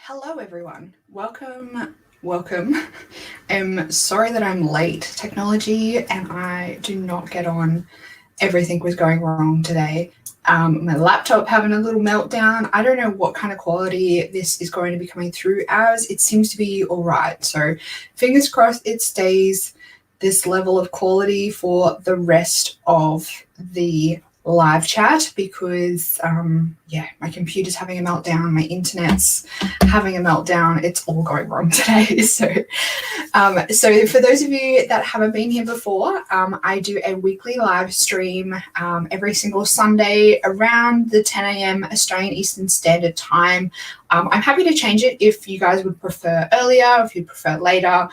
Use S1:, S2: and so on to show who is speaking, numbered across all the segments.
S1: Hello everyone, welcome. I'm sorry that I'm late. Technology and I do not get on. Everything was going wrong today. My laptop having a little meltdown. I don't know what kind of quality this is going to be coming through as. It seems to be all right. So fingers crossed it stays this level of quality for the rest of the live chat because my computer's having a meltdown, my internet's having a meltdown. It's all going wrong today. So for those of you that haven't been here before, I do a weekly live stream every single Sunday around the 10 a.m. Australian Eastern Standard Time. I'm happy to change it if you guys would prefer earlier, if you prefer later.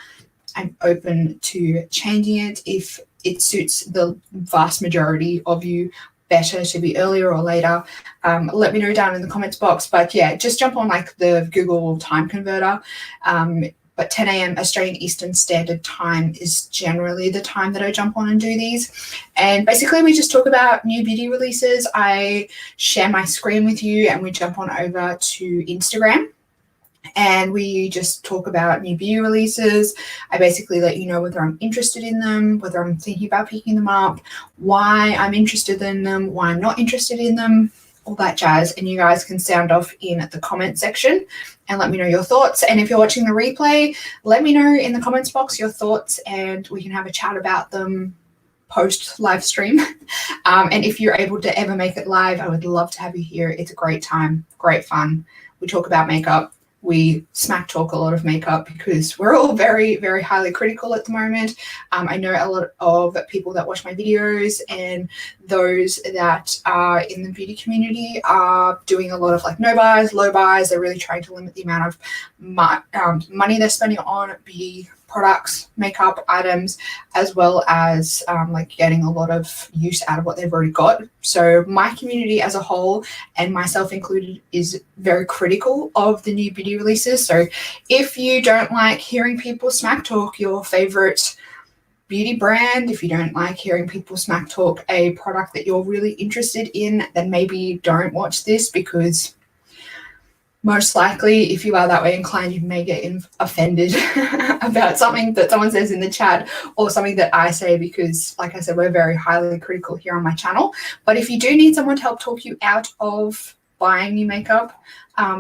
S1: I'm open to changing it if it suits the vast majority of you better to be earlier or later. Let me know down in the comments box. But yeah, just jump on like the Google time converter. But 10 a.m. Australian Eastern Standard Time is generally the time that I jump on and do these. And basically we just talk about new beauty releases. I share my screen with you and we jump on over to Instagram. And we just talk about new beauty releases. I basically let you know whether I'm interested in them, whether I'm thinking about picking them up, why I'm interested in them, why I'm not interested in them, all that jazz. And you guys can sound off in the comment section and let me know your thoughts. And if you're watching the replay, let me know in the comments box your thoughts and we can have a chat about them post live stream. And if you're able to ever make it live, I would love to have you here. It's a great time, great fun. We talk about makeup. We smack talk a lot of makeup because we're all very, very highly critical at the moment. I know a lot of people that watch my videos and those that are in the beauty community are doing a lot of like no buys, low buys. They're really trying to limit the amount of money they're spending on beauty products, makeup items, as well as like getting a lot of use out of what they've already got. So my community as a whole, and myself included, is very critical of the new beauty releases. So if you don't like hearing people smack talk your favorite beauty brand, if you don't like hearing people smack talk a product that you're really interested in, then maybe don't watch this, because most likely, if you are that way inclined, you may get offended about something that someone says in the chat or something that I say, because, like I said, we're very highly critical here on my channel. But if you do need someone to help talk you out of buying new makeup,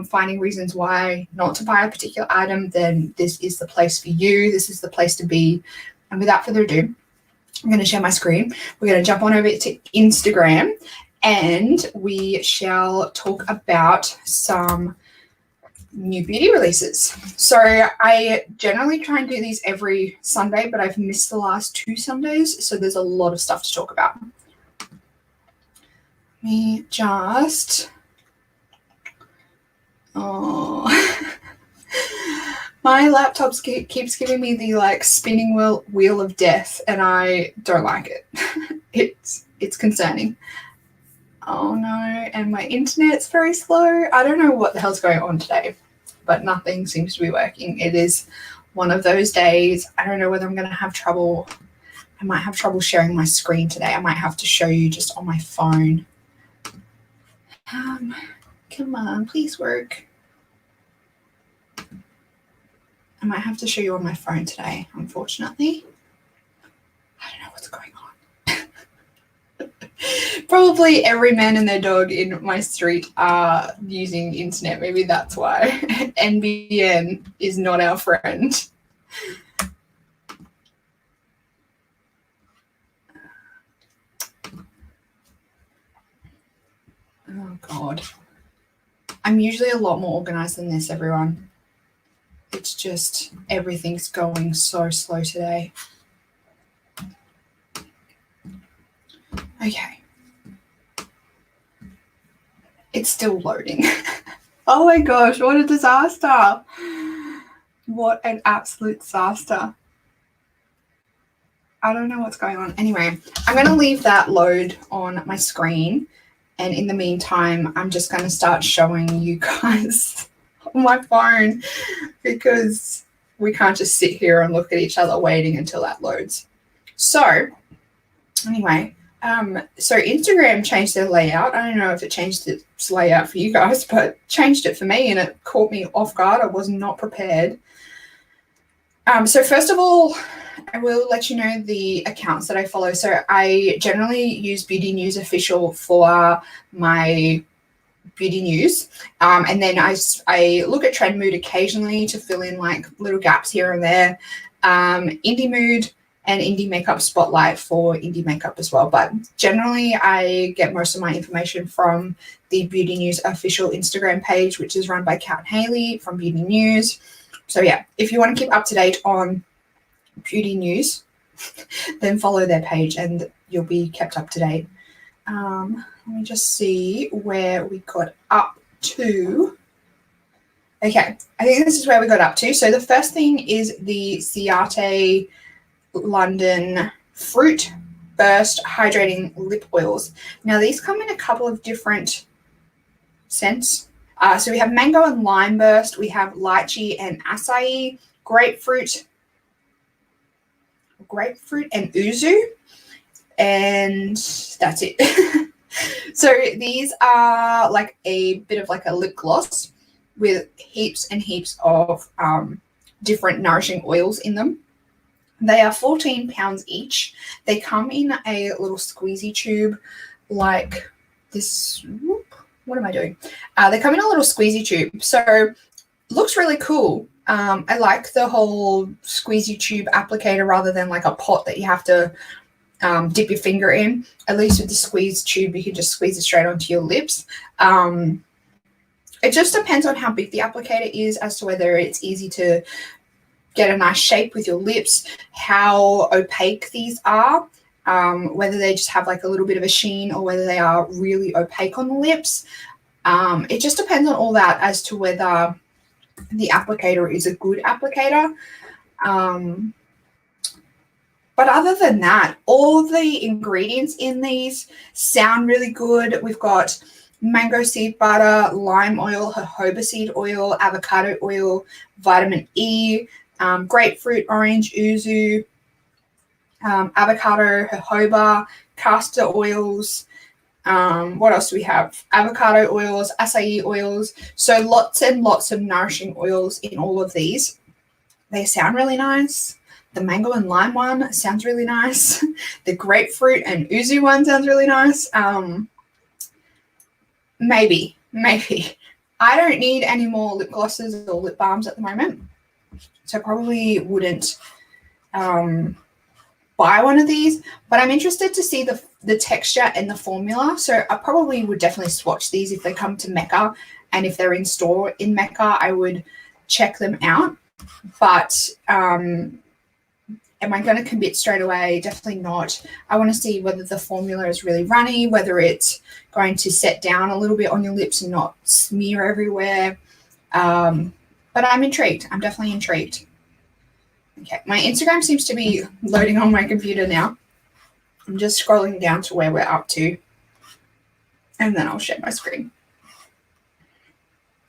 S1: finding reasons why not to buy a particular item, then this is the place for you. This is the place to be. And without further ado, I'm going to share my screen. We're going to jump on over to Instagram and we shall talk about some new beauty releases. So I generally try and do these every Sunday, but I've missed the last 2 Sundays, so there's a lot of stuff to talk about. Me just my laptop keeps giving me the like spinning wheel of death, and I don't like it. It's concerning. Oh no, and my internet's very slow. I don't know what the hell's going on today, but nothing seems to be working. It is one of those days. I don't know whether I'm going to have trouble. I might have trouble sharing my screen today. I might have to show you just on my phone. Come on, please work. I might have to show you on my phone today, unfortunately. I don't know what's going on. Probably every man and their dog in my street are using internet. Maybe that's why. NBN is not our friend. Oh God. I'm usually a lot more organized than this, everyone. It's just everything's going so slow today. Okay. It's still loading. Oh my gosh, what a disaster. What an absolute disaster. I don't know what's going on. Anyway, I'm going to leave that load on my screen. And in the meantime, I'm just going to start showing you guys on my phone, because we can't just sit here and look at each other waiting until that loads. So anyway, So Instagram changed their layout. I don't know if it changed its layout for you guys, but changed it for me, and it caught me off guard. I was not prepared. So first of all, I will let you know the accounts that I follow. So I generally use Beauty News Official for my beauty news. And then I look at Trend Mood occasionally to fill in like little gaps here and there. Indie Mood and Indie Makeup Spotlight for indie makeup as well. But generally, I get most of my information from the Beauty News Official Instagram page, which is run by Kat and Haley from Beauty News. So yeah, if you want to keep up to date on beauty news, then follow their page and you'll be kept up to date. Let me just see where we got up to. Okay, I think this is where we got up to. So the first thing is the Ciate London Fruit Burst Hydrating Lip Oils. Now these come in a couple of different scents. So we have mango and lime burst, we have lychee and acai, grapefruit and yuzu, and that's it. So these are like a bit of like a lip gloss with heaps and heaps of different nourishing oils in them. They are £14 each. They come in a little squeezy tube like this. What am I doing? They come in a little squeezy tube. So looks really cool. I like the whole squeezy tube applicator rather than like a pot that you have to dip your finger in. At least with the squeeze tube, you can just squeeze it straight onto your lips. It just depends on how big the applicator is as to whether it's easy to get a nice shape with your lips, how opaque these are, whether they just have like a little bit of a sheen or whether they are really opaque on the lips. It just depends on all that as to whether the applicator is a good applicator. But other than that, all the ingredients in these sound really good. We've got mango seed butter, lime oil, jojoba seed oil, avocado oil, vitamin E, grapefruit, orange, yuzu, avocado, jojoba, castor oils. What else do we have? Avocado oils, acai oils. So lots and lots of nourishing oils in all of these. They sound really nice. The mango and lime one sounds really nice. The grapefruit and yuzu one sounds really nice. Maybe. I don't need any more lip glosses or lip balms at the moment, so I probably wouldn't buy one of these, but I'm interested to see the texture and the formula. So I probably would definitely swatch these if they come to Mecca, and if they're in store in Mecca, I would check them out. But am I going to commit straight away? Definitely not. I want to see whether the formula is really runny, whether it's going to set down a little bit on your lips and not smear everywhere. But I'm intrigued. I'm definitely intrigued. Okay, my Instagram seems to be loading on my computer now. I'm just scrolling down to where we're up to, and then I'll share my screen.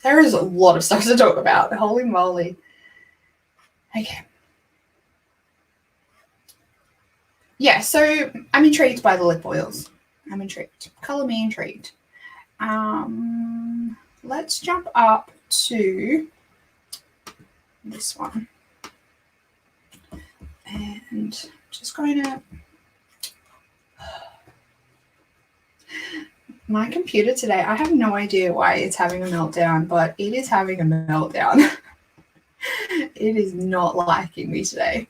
S1: There is a lot of stuff to talk about. Holy moly. Okay. Yeah, so I'm intrigued by the lip oils. I'm intrigued. Color me intrigued. Let's jump up to this one. And just going to... My computer today, I have no idea why it's having a meltdown, but it is having a meltdown. It is not liking me today.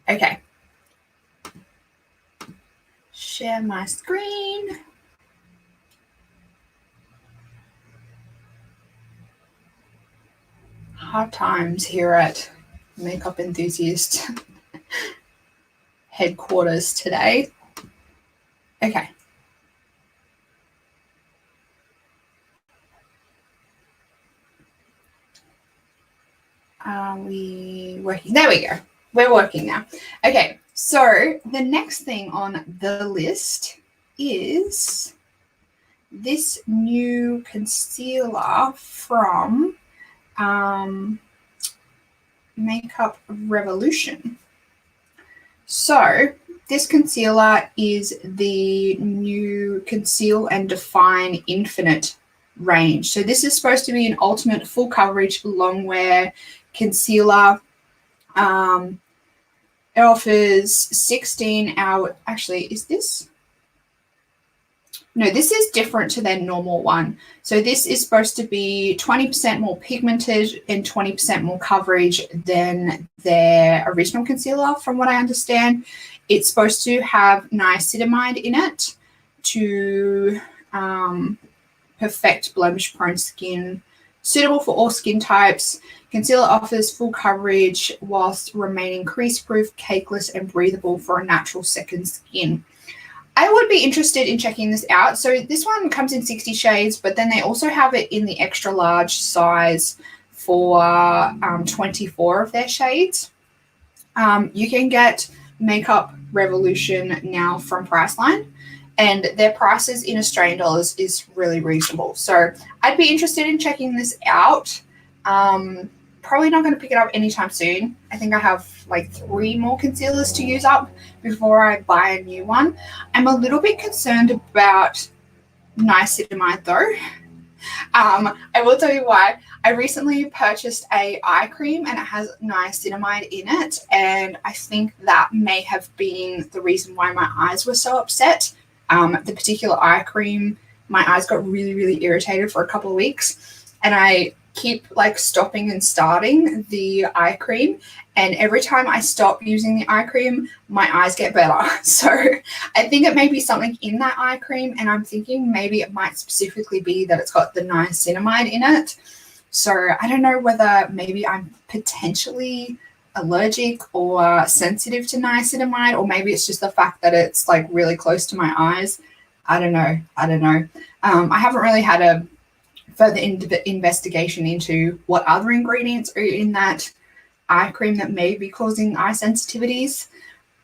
S1: Okay. Share my screen. Hard times here at Makeup Enthusiast headquarters today. Okay. Are we working? There we go. We're working now. Okay. So the next thing on the list is this new concealer from Makeup Revolution. So this concealer is the new Conceal and Define Infinite range. So this is supposed to be an ultimate full coverage long wear concealer. It offers 16-hour, actually, is this? No, this is different to their normal one. So this is supposed to be 20% more pigmented and 20% more coverage than their original concealer, from what I understand. It's supposed to have niacinamide in it to perfect blemish-prone skin, suitable for all skin types. Concealer offers full coverage whilst remaining crease-proof, cakeless, and breathable for a natural second skin. I would be interested in checking this out. So this one comes in 60 shades, but then they also have it in the extra large size for 24 of their shades. You can get Makeup Revolution now from Priceline, and their prices in Australian dollars is really reasonable. So I'd be interested in checking this out. Probably not going to pick it up anytime soon. I think I have like 3 more concealers to use up before I buy a new one. I'm a little bit concerned about niacinamide though. I will tell you why. I recently purchased a eye cream and it has niacinamide in it, and I think that may have been the reason why my eyes were so upset. The particular eye cream, my eyes got really, really irritated for a couple of weeks, and I keep like stopping and starting the eye cream, and every time I stop using the eye cream, my eyes get better. So I think it may be something in that eye cream, and I'm thinking maybe it might specifically be that it's got the niacinamide in it. So I don't know whether maybe I'm potentially allergic or sensitive to niacinamide, or maybe it's just the fact that it's like really close to my eyes. I don't know. I haven't really had a further investigation into what other ingredients are in that eye cream that may be causing eye sensitivities.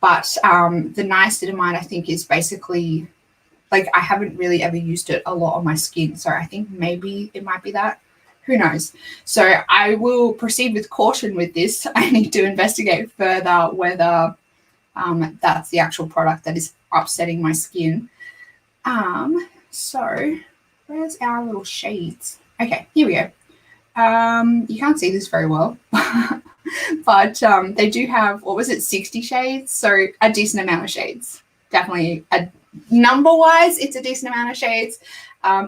S1: But the niacinamide, I think, is basically, like, I haven't really ever used it a lot on my skin. So I think maybe it might be that. Who knows? So I will proceed with caution with this. I need to investigate further whether that's the actual product that is upsetting my skin. So where's our little shades? Okay, here we go. You can't see this very well, but they do have, 60 shades? So a decent amount of shades. Definitely, number-wise, it's a decent amount of shades.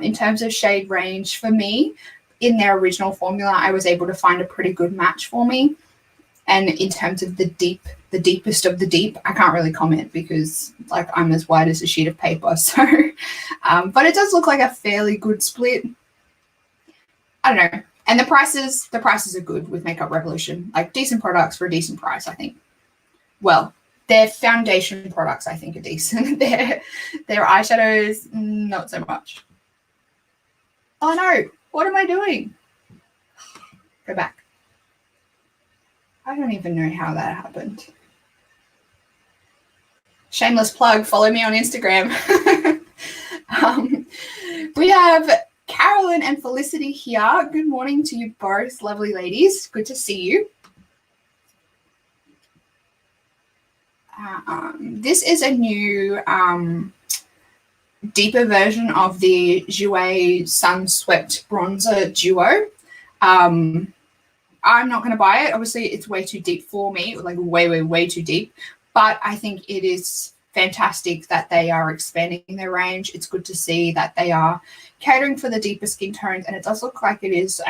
S1: In terms of shade range, for me, in their original formula, I was able to find a pretty good match for me. And in terms of the deepest of the deep, I can't really comment because like I'm as white as a sheet of paper. So, but it does look like a fairly good split. I don't know. And the prices are good with Makeup Revolution, like decent products for a decent price, I think. Well, their foundation products, I think, are decent. Their eyeshadows, not so much. Oh no, what am I doing? Go back. I don't even know how that happened. Shameless plug, follow me on Instagram. We have Carolyn and Felicity here. Good morning to you both, lovely ladies. Good to see you. This is a new deeper version of the Jouer Sun Swept Bronzer Duo. I'm not going to buy it. Obviously, it's way too deep for me, like way too deep. But I think it is fantastic that they are expanding their range. It's good to see that they are catering for the deeper skin tones, and it does look like it is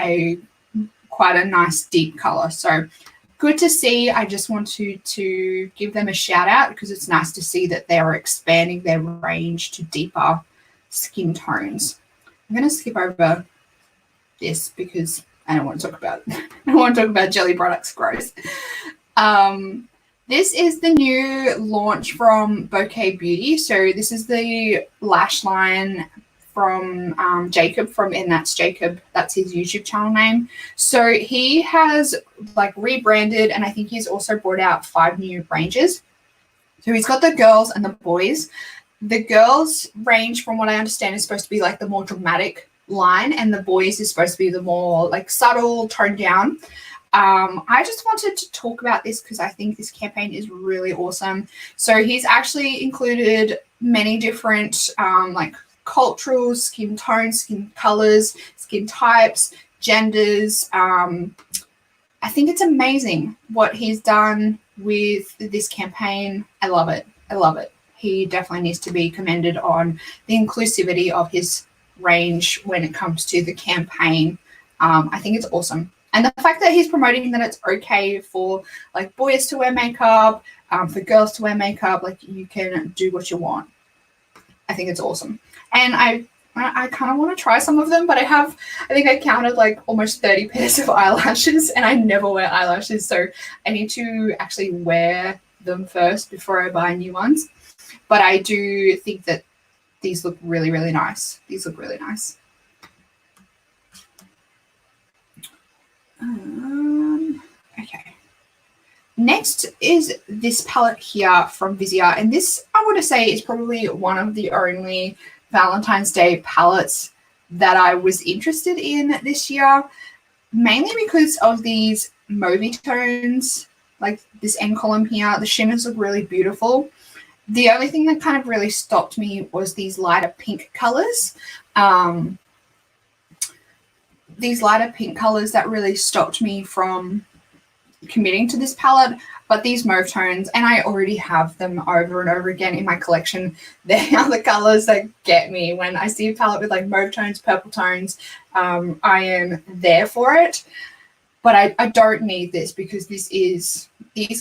S1: quite a nice deep color. So good to see. I just wanted to give them a shout out because it's nice to see that they're expanding their range to deeper skin tones. I'm going to skip over this because I don't want to talk about it. I don't want to talk about jelly products. Gross. This is the new launch from Bouquet Beauty. So this is the lash line from Jacob and that's Jacob. That's his YouTube channel name. So he has like rebranded, and I think he's also brought out 5 new ranges. So he's got the girls and the boys. The girls range, from what I understand, is supposed to be like the more dramatic line, and the boys is supposed to be the more like subtle, toned down. I just wanted to talk about this because I think this campaign is really awesome. So he's actually included many different like cultural, skin tones, skin colors, skin types, genders. I think it's amazing what he's done with this campaign. I love it. I love it. He definitely needs to be commended on the inclusivity of his range when it comes to the campaign. I think it's awesome. And the fact that he's promoting that it's okay for like boys to wear makeup, for girls to wear makeup, like you can do what you want. I think it's awesome. And I kind of want to try some of them, but I think I counted like almost 30 pairs of eyelashes and I never wear eyelashes. So I need to actually wear them first before I buy new ones. But I do think that these look really, really nice. These look really nice. Okay. Next is this palette here from Vizia. And this, I want to say, is probably one of the only Valentine's Day palettes that I was interested in this year, mainly because of these mauvey tones, like this end column here. The shimmers look really beautiful. The only thing that kind of really stopped me was these lighter pink colors. These lighter pink colors that really stopped me from committing to this palette. But these mauve tones, and I already have them over and over again in my collection, they are the colors that get me. When I see a palette with like mauve tones, purple tones, I am there for it. But I don't need this because these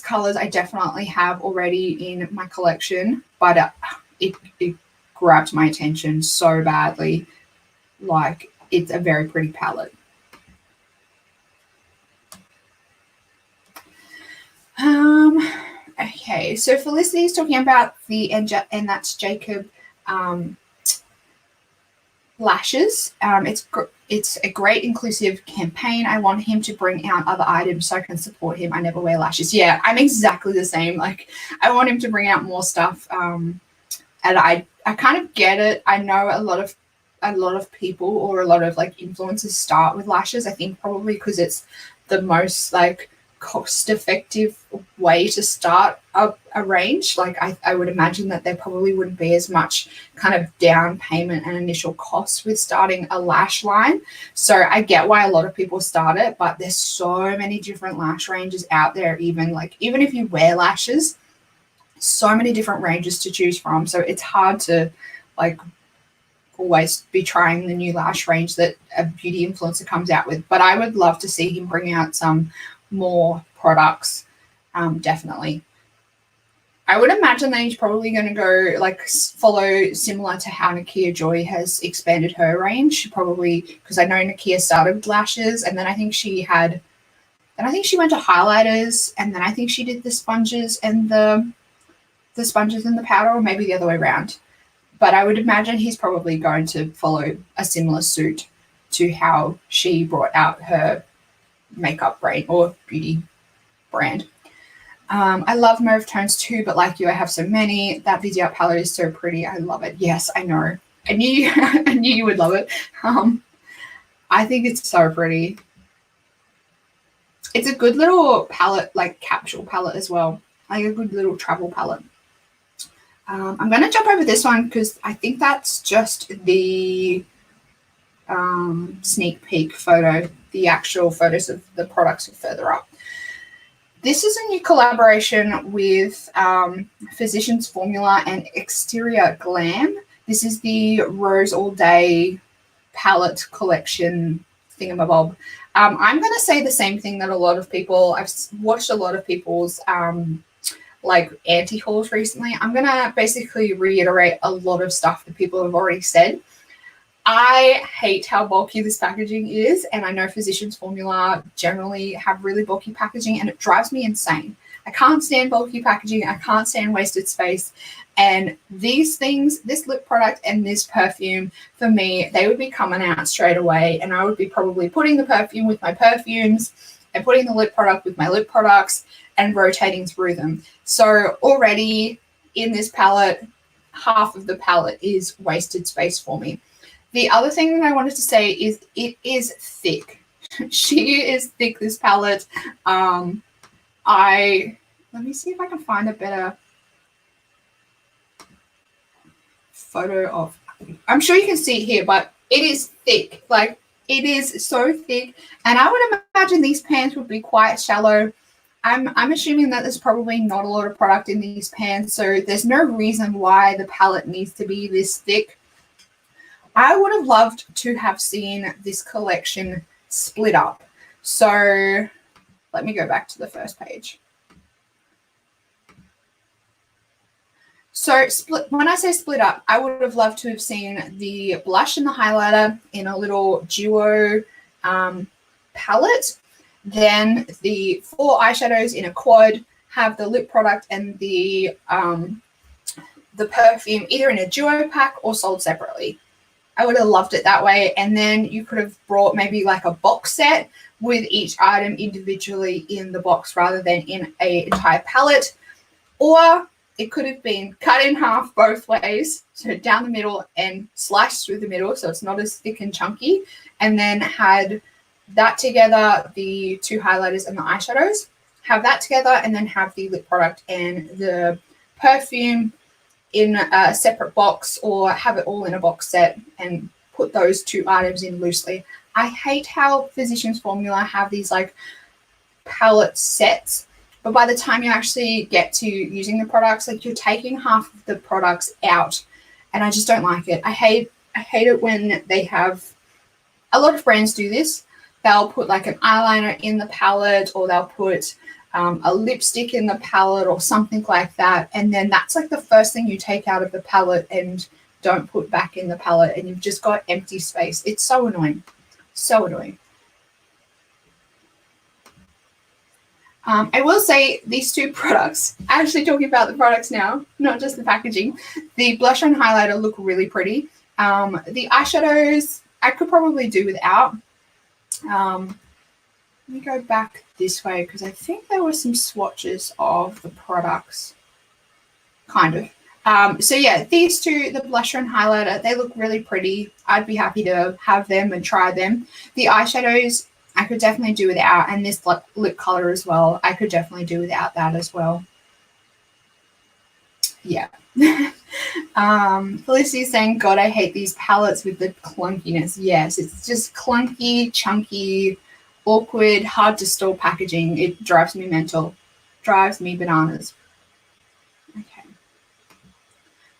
S1: colors I definitely have already in my collection, but it grabbed my attention so badly. Like, it's a very pretty palette. Okay, so Felicity is talking about the and that's Jacob lashes. It's a great inclusive campaign. I want him to bring out other items so I can support him. I never wear lashes. Yeah, I'm exactly the same. Like, I want him to bring out more stuff. And I kind of get it. I know a lot of people or a lot of like influencers start with lashes. I think probably because it's the most like cost-effective way to start a range. Like I would imagine that there probably wouldn't be as much kind of down payment and initial costs with starting a lash line. So I get why a lot of people start it, but there's so many different lash ranges out there. Even if you wear lashes, so many different ranges to choose from. So it's hard to like always be trying the new lash range that a beauty influencer comes out with. But I would love to see him bring out some more products. Definitely. I would imagine that he's probably going to go like follow similar to how Nakia Joy has expanded her range, probably, because I know Nakia started with lashes and then I think she went to highlighters, and then I think she did the sponges and the powder, or maybe the other way around. But I would imagine he's probably going to follow a similar suit to how she brought out her makeup brand or beauty brand. I love mauve tones too, but like you, I have so many. That Vizia palette is so pretty. I love it. Yes, I know. I knew you would love it. I think it's so pretty. It's a good little palette, like capsule palette as well. Like a good little travel palette. I'm going to jump over this one because I think that's just the sneak peek photo. The actual photos of the products are further up. This is a new collaboration with Physicians Formula and Exterior Glam. This is the Rose All Day palette collection thingamabob. I'm going to say the same thing that I've watched a lot of people's like anti-hauls recently. I'm going to basically reiterate a lot of stuff that people have already said. I hate how bulky this packaging is, and I know Physicians Formula generally have really bulky packaging, and it drives me insane. I can't stand bulky packaging. I can't stand wasted space. And these things, this lip product and this perfume, for me, they would be coming out straight away, and I would be probably putting the perfume with my perfumes and putting the lip product with my lip products and rotating through them. So already in this palette, half of the palette is wasted space for me. The other thing that I wanted to say is it is thick. She is thick, this palette. Let me see if I can find a better photo of, I'm sure you can see it here, but it is thick. Like, it is so thick. And I would imagine these pans would be quite shallow. I'm assuming that there's probably not a lot of product in these pans, so there's no reason why the palette needs to be this thick. I would have loved to have seen this collection split up. So let me go back to the first page. So when I say split up, I would have loved to have seen the blush and the highlighter in a little duo palette. Then the 4 eyeshadows in a quad, have the lip product and the perfume either in a duo pack or sold separately. I would have loved it that way. And then you could have brought maybe like a box set with each item individually in the box rather than in an entire palette. Or it could have been cut in half both ways, so down the middle and sliced through the middle so it's not as thick and chunky, and then had that together, the 2 highlighters and the eyeshadows, have that together, and then have the lip product and the perfume in a separate box, or have it all in a box set and put those 2 items in loosely. I hate how Physicians Formula have these like palette sets, but by the time you actually get to using the products, like, you're taking half of the products out, and I just don't like it. I hate it when they have, a lot of brands do this. They'll put like an eyeliner in the palette, or they'll put a lipstick in the palette or something like that, and then that's like the first thing you take out of the palette and don't put back in the palette, and you've just got empty space. It's so annoying. So annoying. I will say these 2 products, actually talking about the products now, not just the packaging, the blusher and highlighter look really pretty. The eyeshadows I could probably do without. Let me go back this way because I think there were some swatches of the products. Kind of. So yeah, these 2, the blusher and highlighter, they look really pretty. I'd be happy to have them and try them. The eyeshadows I could definitely do without, and this lip color as well, I could definitely do without that as well. Yeah. Felicity is saying, God, I hate these palettes with the clunkiness. Yes, it's just clunky, chunky, awkward, hard to store packaging. It drives me mental. Drives me bananas. Okay.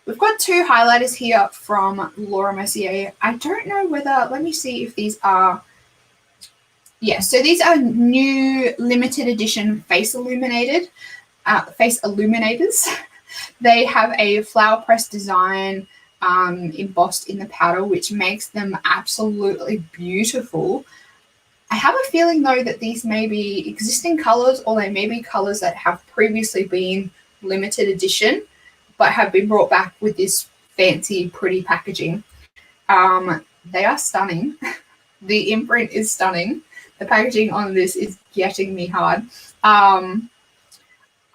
S1: We've got 2 highlighters here from Laura Mercier. I don't know whether, let me see if these are, yes, so these are new limited edition face illuminators. They have a flower press design embossed in the powder, which makes them absolutely beautiful. I have a feeling, though, that these may be existing colors, or they may be colors that have previously been limited edition, but have been brought back with this fancy, pretty packaging. They are stunning. The imprint is stunning. The packaging on this is getting me hard.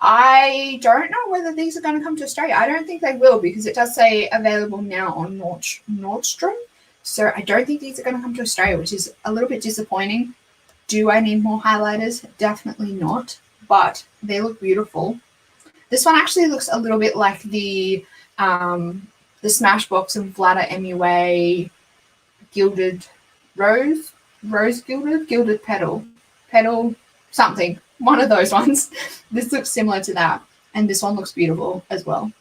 S1: I don't know whether these are going to come to Australia. I don't think they will, because it does say available now on Nordstrom. So I don't think these are going to come to Australia, which is a little bit disappointing. Do I need more highlighters? Definitely not, but they look beautiful. This one actually looks a little bit like the Smashbox and Vlada MUA gilded rose gilded petal something. One of those ones. This looks similar to that, and this one looks beautiful as well.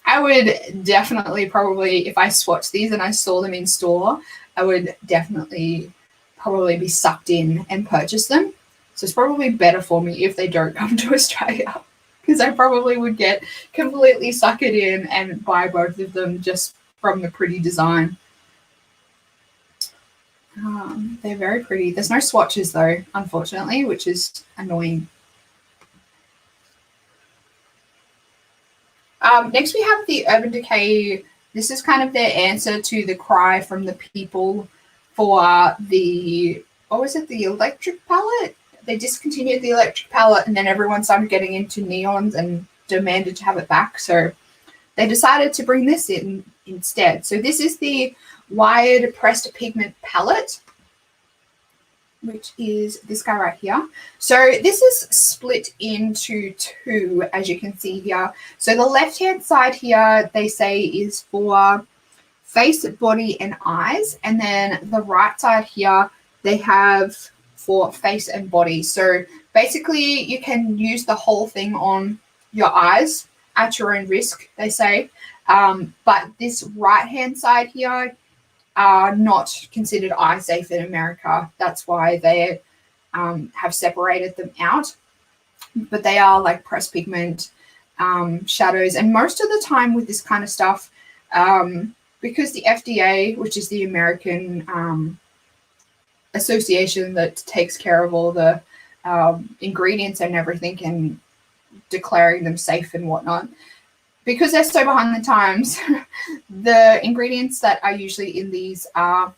S1: I would definitely probably, if I swatched these and I saw them in store, I would definitely probably be sucked in and purchase them. So it's probably better for me if they don't come to Australia, because I probably would get completely suckered in and buy both of them just from the pretty design. They're very pretty. There's no swatches though, unfortunately, which is annoying. Next we have the Urban Decay. This is kind of their answer to the cry from the people for the, what was it, the electric palette? They discontinued the electric palette, and then everyone started getting into neons and demanded to have it back. So they decided to bring this in instead. So this is the Wired Pressed Pigment palette. which is this guy right here. So this is split into two, as you can see here. So the left-hand side here, they say, is for face, body, and eyes. And then the right side here, they have for face and body. So basically, you can use the whole thing on your eyes at your own risk, they say. But this right-hand side here are not considered eye safe in America. That's why they have separated them out. But they are like pressed pigment shadows. And most of the time with this kind of stuff, because the FDA, which is the American association that takes care of all the ingredients and everything and declaring them safe and whatnot, because they're so behind the times, the ingredients that are usually in these are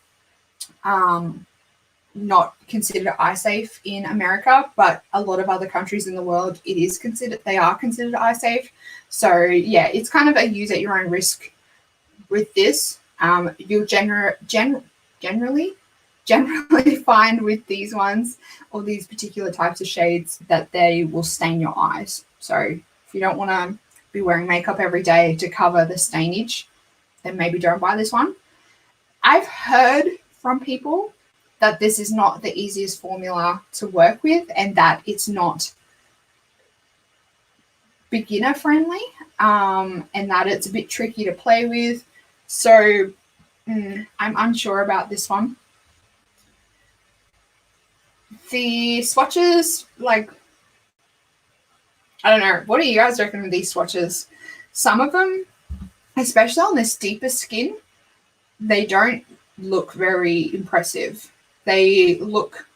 S1: not considered eye safe in America, but a lot of other countries in the world, they are considered eye safe. So yeah, it's kind of a use at your own risk with this. You'll generally find with these ones or these particular types of shades that they will stain your eyes. So if you don't want to be wearing makeup every day to cover the stainage, then maybe don't buy this one. I've heard from people that this is not the easiest formula to work with and that it's not beginner friendly, and that it's a bit tricky to play with. So I'm unsure about this one. The swatches, like, I don't know. What do you guys reckon with these swatches? Some of them, especially on this deeper skin, they don't look very impressive. They look,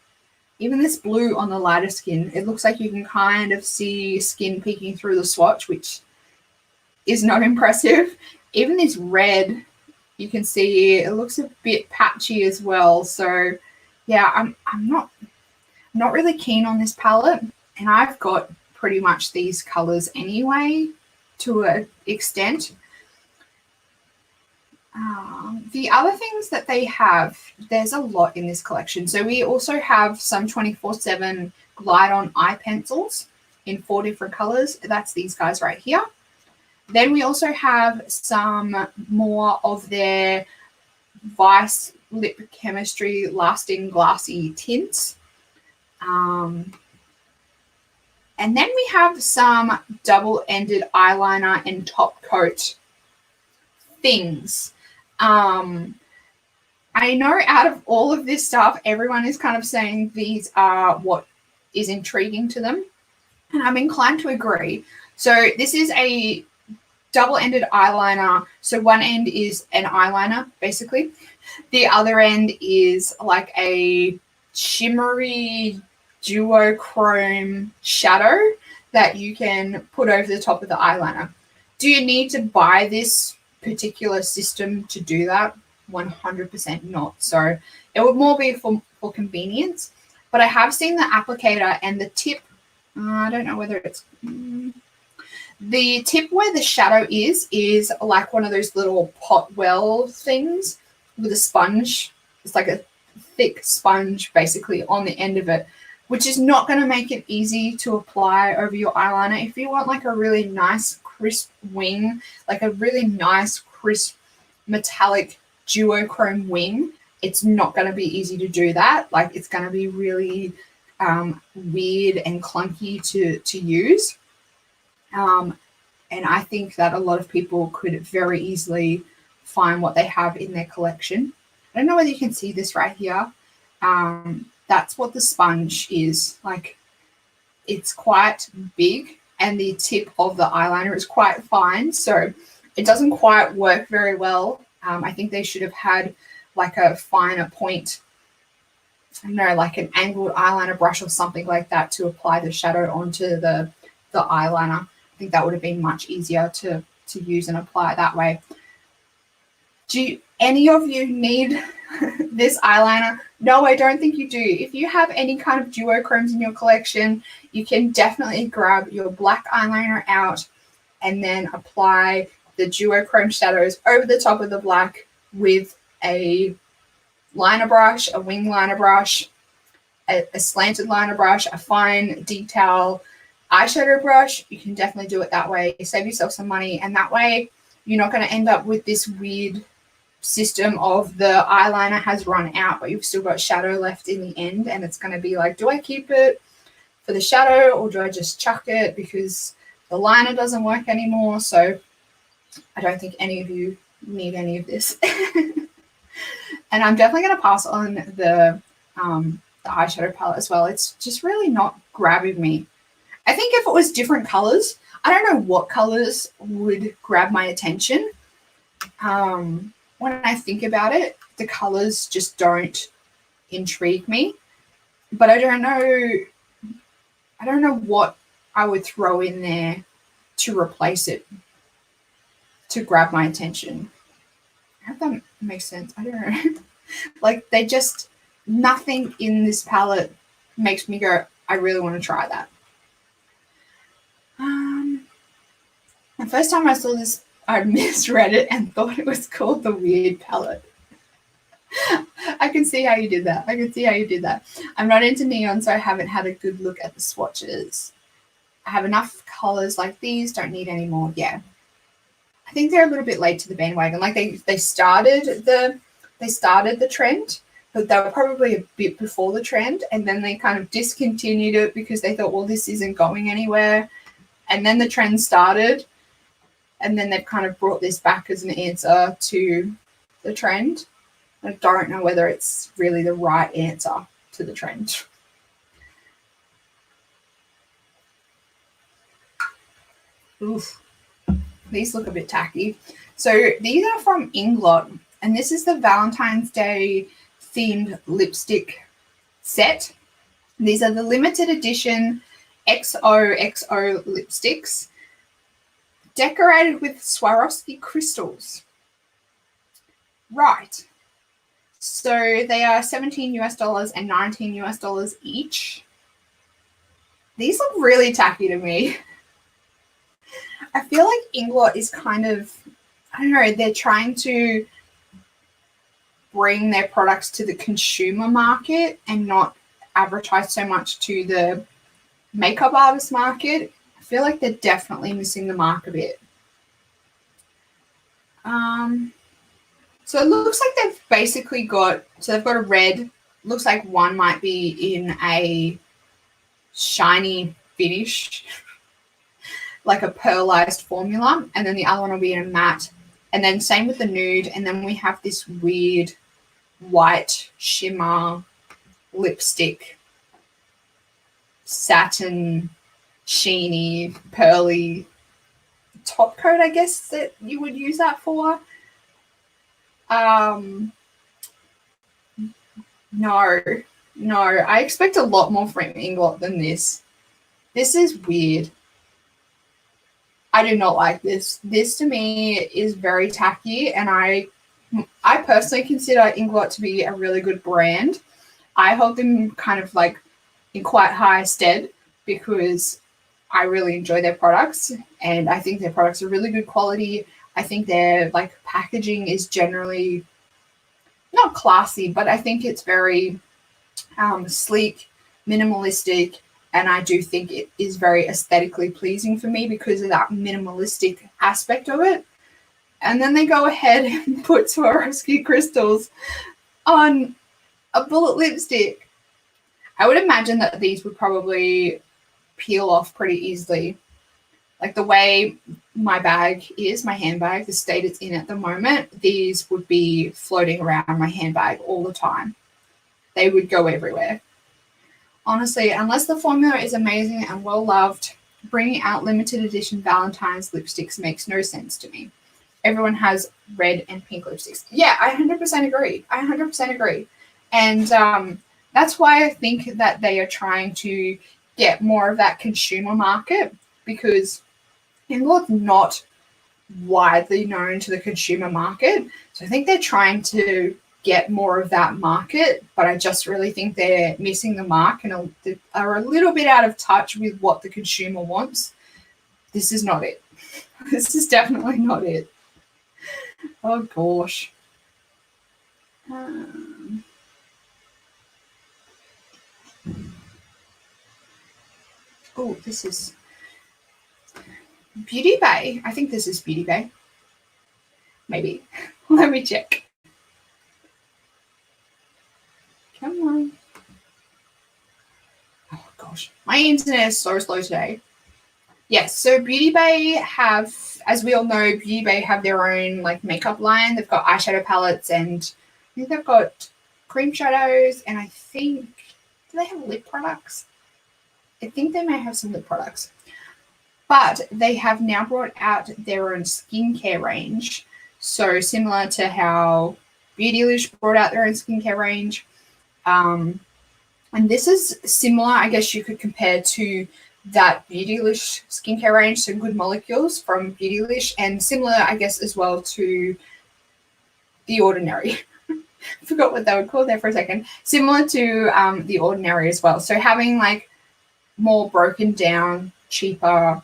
S1: even this blue on the lighter skin, it looks like you can kind of see skin peeking through the swatch, which is not impressive. Even this red, you can see it looks a bit patchy as well. So yeah, I'm not really keen on this palette, and I've got pretty much these colors anyway to an extent. The other things that they have, there's a lot in this collection. So we also have some 24/7 glide on eye pencils in 4 different colors. That's these guys right here. Then we also have some more of their Vice Lip Chemistry Lasting Glassy tints. And then we have some double-ended eyeliner and top coat things. I know out of all of this stuff, everyone is kind of saying these are what is intriguing to them, and I'm inclined to agree. So this is a double-ended eyeliner. So one end is an eyeliner, basically. The other end is like a shimmery duochrome shadow that you can put over the top of the eyeliner. Do you need to buy this particular system to do that? 100% not. So it would more be for convenience. But I have seen the applicator and the tip. I don't know whether it's the tip where the shadow is like one of those little pot well things with a sponge. It's like a thick sponge basically on the end of it, which is not going to make it easy to apply over your eyeliner. If you want like a really nice crisp wing, like a really nice crisp metallic duochrome wing, it's not going to be easy to do that. Like, it's going to be really weird and clunky to use. And I think that a lot of people could very easily find what they have in their collection. I don't know whether you can see this right here. That's what the sponge is. Like, it's quite big and the tip of the eyeliner is quite fine. So it doesn't quite work very well. I think they should have had like a finer point, I don't know, like an angled eyeliner brush or something like that to apply the shadow onto the eyeliner. I think that would have been much easier to use and apply that way. Do any of you need this eyeliner? No, I don't think you do. If you have any kind of duochromes in your collection, you can definitely grab your black eyeliner out and then apply the duochrome shadows over the top of the black with a liner brush, a wing liner brush, a slanted liner brush, a fine detail eyeshadow brush, you can definitely do it that way. Save yourself some money, and that way you're not going to end up with this weird system of the eyeliner has run out, but you've still got shadow left in the end, and it's going to be like, do I keep it for the shadow or do I just chuck it because the liner doesn't work anymore? So I don't think any of you need any of this. And I'm definitely going to pass on the eyeshadow palette as well. It's just really not grabbing me. I think if it was different colors, I don't know what colors would grab my attention. When I think about it, the colors just don't intrigue me. But I don't know what I would throw in there to replace it, to grab my attention. I hope that makes sense. I don't know. Like, nothing in this palette makes me go, I really want to try that. The first time I saw this, I misread it and thought it was called the Weird palette. I can see how you did that. I'm not into neon, so I haven't had a good look at the swatches. I have enough colors like these, don't need any more. Yeah. I think they're a little bit late to the bandwagon. Like they started the trend, but they were probably a bit before the trend, and then they kind of discontinued it because they thought, well, this isn't going anywhere. And then the trend started, and then they've kind of brought this back as an answer to the trend. I don't know whether it's really the right answer to the trend. Oof. These look a bit tacky. So these are from Inglot, and this is the Valentine's Day themed lipstick set. These are the limited edition XOXO lipsticks decorated with Swarovski crystals. Right. So they are $17 US and $19 US each. These look really tacky to me. I feel like Inglot is kind of, I don't know, they're trying to bring their products to the consumer market and not advertise so much to the makeup artist market. I feel like they're definitely missing the mark a bit. So it looks like they've basically got, they've got a red, looks like one might be in a shiny finish, like a pearlized formula, and then the other one will be in a matte, and then same with the nude, and then we have this weird white shimmer lipstick, satin, sheeny, pearly top coat, I guess that you would use that for. No, I expect a lot more from Inglot than this. This is weird. I do not like this. This to me is very tacky, and I personally consider Inglot to be a really good brand. I hold them kind of like in quite high stead because I really enjoy their products, and I think their products are really good quality. I think their like packaging is generally not classy, but I think it's very sleek, minimalistic, and I do think it is very aesthetically pleasing for me because of that minimalistic aspect of it. And then they go ahead and put Swarovski crystals on a bullet lipstick. I would imagine that these would probably peel off pretty easily. Like the way my bag is, my handbag, the state it's in at the moment, these would be floating around my handbag all the time. They would go everywhere. Honestly, unless the formula is amazing and well-loved, bringing out limited edition Valentine's lipsticks makes no sense to me. Everyone has red and pink lipsticks. Yeah, I 100% agree. And that's why I think that they are trying to get more of that consumer market, because Inglot's not widely known to the consumer market. So I think they're trying to get more of that market, but I just really think they're missing the mark and are a little bit out of touch with what the consumer wants. This is not it. This is definitely not it. Oh gosh. Oh, this is Beauty Bay. I think this is Beauty Bay. Maybe. Let me check. Come on. Oh gosh, my internet is so slow today. Yes, so Beauty Bay have, as we all know, Beauty Bay have their own like makeup line. They've got eyeshadow palettes, and I think they've got cream shadows, and I think, do they have lip products? I think they may have some lip products. But they have now brought out their own skincare range. So similar to how Beautylish brought out their own skincare range. And this is similar, I guess you could compare to that Beautylish skincare range, so Good Molecules from Beautylish, and similar, I guess, as well to The Ordinary. I forgot what they were called there for a second. Similar to The Ordinary as well. So having like more broken down, cheaper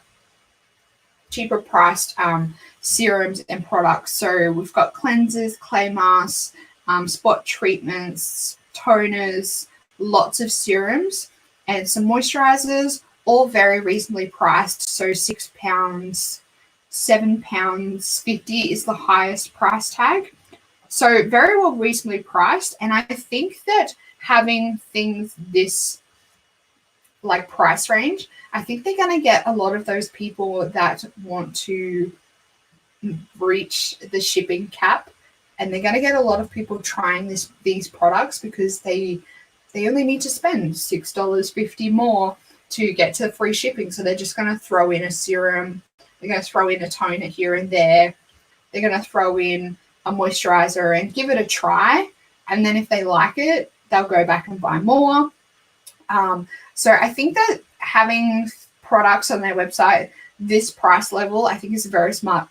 S1: priced serums and products. So we've got cleansers, clay masks, spot treatments, toners, lots of serums, and some moisturizers, all very reasonably priced. So £6, £7.50 is the highest price tag. So very well reasonably priced. And I think that having things this like price range, I think they're going to get a lot of those people that want to reach the shipping cap, and they're going to get a lot of people trying these products because they only need to spend $6.50 more to get to free shipping. So they're just going to throw in a serum, they're going to throw in a toner here and there, they're going to throw in a moisturizer and give it a try, and then if they like it, they'll go back and buy more. So I think that having products on their website this price level, I think is a very smart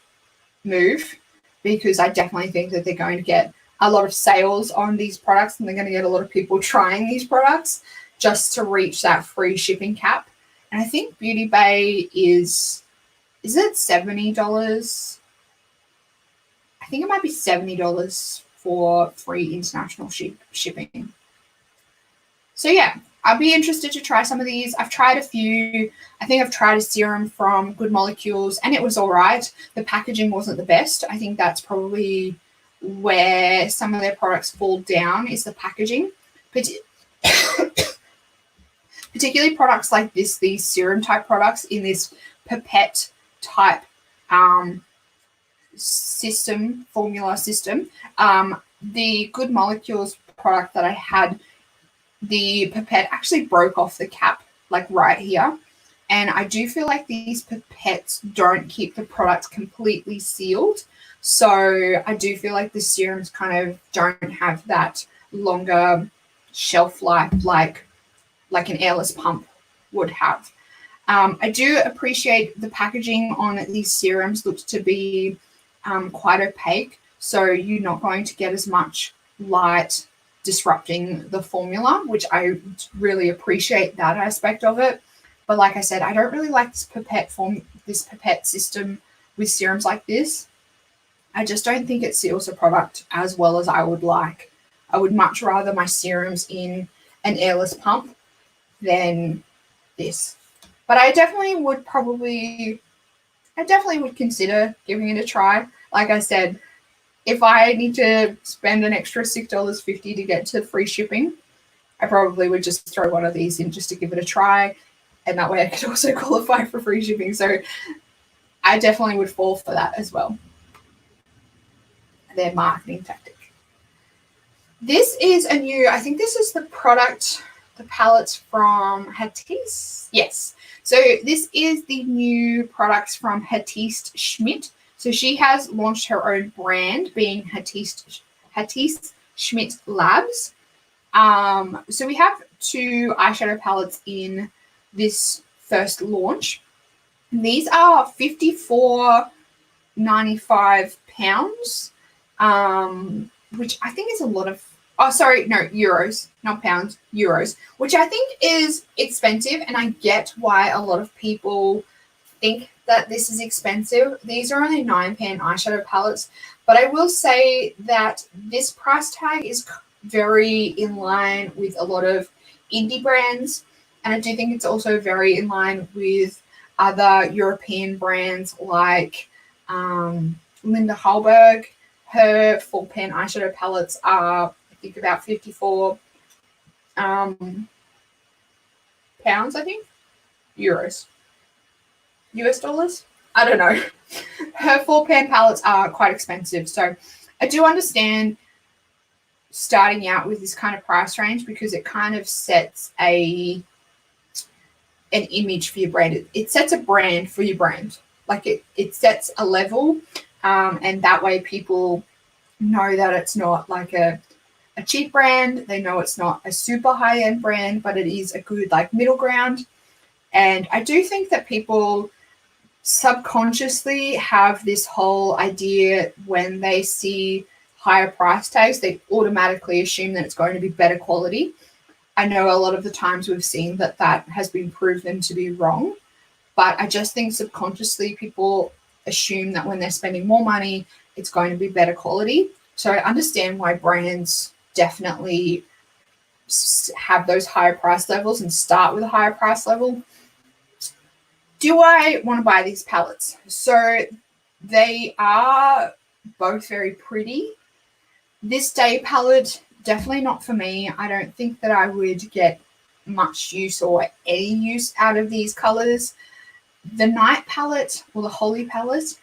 S1: move, because I definitely think that they're going to get a lot of sales on these products, and they're going to get a lot of people trying these products just to reach that free shipping cap. And I think Beauty Bay is it $70? I think it might be $70 for free international shipping. So yeah, I'll be interested to try some of these. I've tried a few. I think I've tried a serum from Good Molecules, and it was all right. The packaging wasn't the best. I think that's probably where some of their products fall down, is the packaging. Particularly products like this, these serum type products in this pipette type formula system. The Good Molecules product that I had, the pipette actually broke off the cap, like right here. And I do feel like these pipettes don't keep the product completely sealed. So I do feel like the serums kind of don't have that longer shelf life like an airless pump would have. I do appreciate the packaging on these serums looks to be quite opaque. So you're not going to get as much light disrupting the formula, which I really appreciate that aspect of it. But like I said, I don't really like this pipette system with serums like this. I just don't think it seals the product as well as I would like. I would much rather my serums in an airless pump than this. But I definitely would consider giving it a try. Like I said, if I need to spend an extra $6.50 to get to free shipping, I probably would just throw one of these in just to give it a try. And that way I could also qualify for free shipping. So I definitely would fall for that as well. Their marketing tactic. This is a new, I think this is the palettes from Hatiste. Yes. So this is the new products from Hatiste Schmidt. So she has launched her own brand, being Hatiste Schmidt Labs. So we have 2 eyeshadow palettes in this first launch. These are £54.95, which I think is a lot of, euros, not pounds, euros, which I think is expensive. And I get why a lot of people think that this is expensive. These are only £9 eyeshadow palettes, but I will say that this price tag is very in line with a lot of indie brands. And I do think it's also very in line with other European brands like Linda Hallberg. Her full pan eyeshadow palettes are, I think, about 54 pounds, I think. Euros. US dollars? I don't know. Her full pan palettes are quite expensive. So I do understand starting out with this kind of price range because it kind of sets an image for your brand. It sets a brand for your brand. Like it sets a level, and that way people know that it's not like a cheap brand. They know it's not a super high-end brand, but it is a good like middle ground. And I do think that people subconsciously have this whole idea when they see higher price tags, they automatically assume that it's going to be better quality. I know a lot of the times we've seen that has been proven to be wrong, but I just think subconsciously people assume that when they're spending more money, it's going to be better quality. So I understand why brands definitely have those higher price levels and start with a higher price level. Do I want to buy these palettes? So they are both very pretty. This day palette, definitely not for me. I don't think that I would get much use or any use out of these colors. The night palette or the holy palette,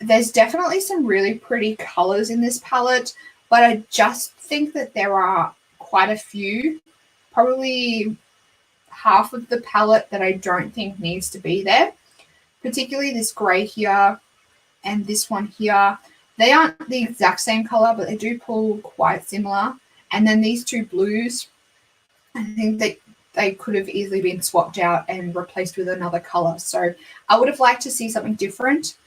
S1: there's definitely some really pretty colors in this palette, but I just think that there are quite a few, probably half of the palette that I don't think needs to be there, particularly this gray here and this one here. They aren't the exact same color, but they do pull quite similar. And then these two blues, I think they could have easily been swapped out and replaced with another color. So I would have liked to see something different.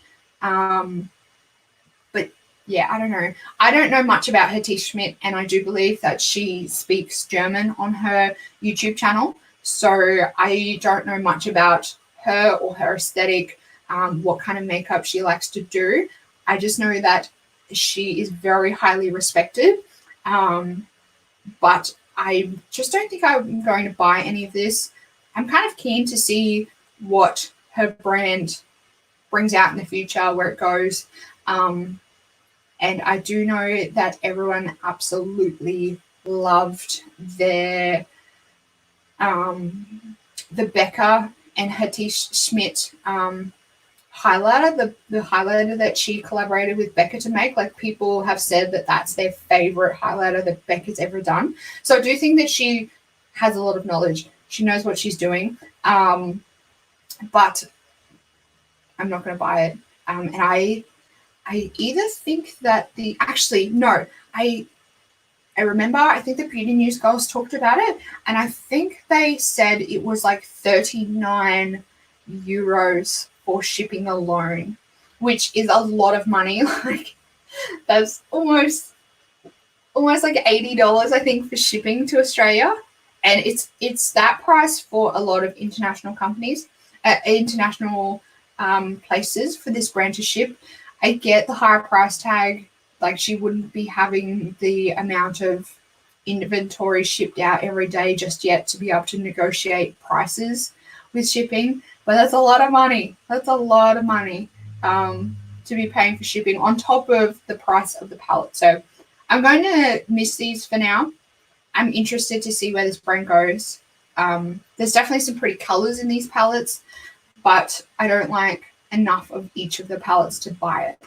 S1: But yeah, I don't know. I don't know much about Hatice Schmidt, and I do believe that she speaks German on her YouTube channel. So I don't know much about her or her aesthetic, what kind of makeup she likes to do. I just know that she is very highly respected. But I just don't think I'm going to buy any of this. I'm kind of keen to see what her brand brings out in the future, where it goes. And I do know that everyone absolutely loved their the Becca and Hatice Schmidt highlighter, the highlighter that she collaborated with Becca to make. Like, people have said that that's their favorite highlighter that Becca's ever done. So I do think that she has a lot of knowledge. She knows what she's doing. But I'm not going to buy it. And I either think that I remember, I think the Beauty News girls talked about it, and I think they said it was like 39 euros for shipping alone, which is a lot of money. Like, that's almost like $80, I think, for shipping to Australia. And it's that price for a lot of international companies, international places for this brand to ship. I get the higher price tag. Like, she wouldn't be having the amount of inventory shipped out every day just yet to be able to negotiate prices with shipping. But that's a lot of money. That's a lot of money to be paying for shipping on top of the price of the palette. So I'm going to miss these for now. I'm interested to see where this brand goes. There's definitely some pretty colors in these palettes, but I don't like enough of each of the palettes to buy it.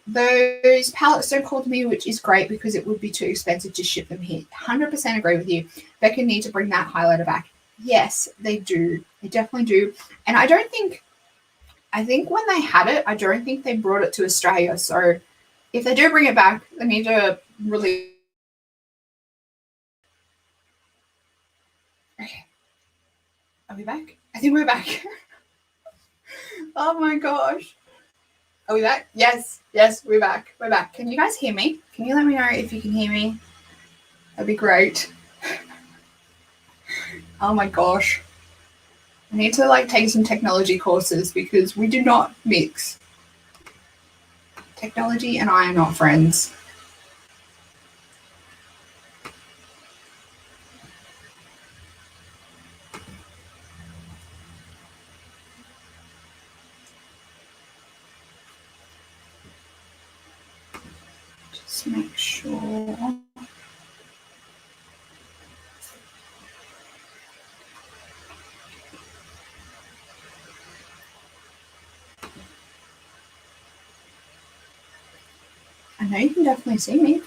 S1: Those palettes don't call to me, which is great because it would be too expensive to ship them here. 100% agree with you. Becca need to bring that highlighter back. Yes, they do. They definitely do. And I think when they had it, I don't think they brought it to Australia. So if they do bring it back, they need to really... Okay. Are we back? I think we're back. Oh my gosh. Are we back? Yes, we're back. We're back. Can you guys hear me? Can you let me know if you can hear me? That'd be great. Oh my gosh. I need to take some technology courses because we do not mix. Technology and I are not friends. just make sure. I know you can definitely see me.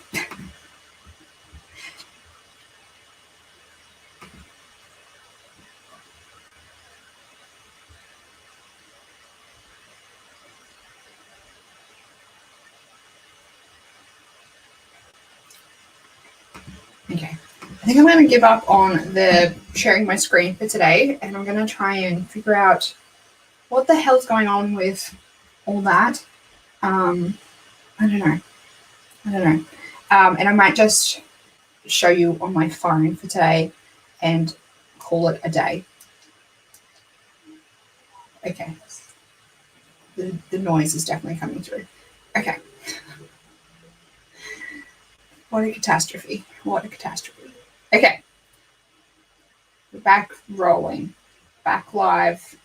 S1: Okay, I think I'm going to give up on the sharing my screen for today, and I'm going to try and figure out what the hell's going on with all that. I don't know. And I might just show you on my phone for today and call it a day. Okay. The noise is definitely coming through. Okay. What a catastrophe. What a catastrophe. Okay. We're back rolling. Back live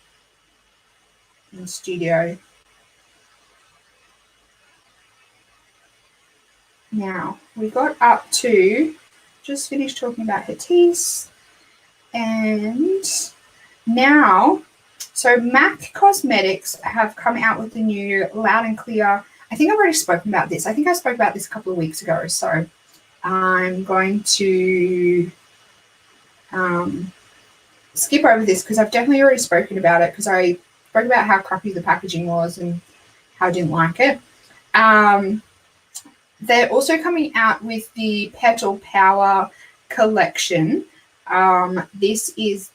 S1: in the studio. Now, we got up to, just finished talking about Hatise, and now, so MAC Cosmetics have come out with the new Loud and Clear. I think I've already spoken about this. I think I spoke about this a couple of weeks ago, so I'm going to skip over this because I've definitely already spoken about it, because I spoke about how crappy the packaging was and how I didn't like it. They're also coming out with the Petal Power collection. This is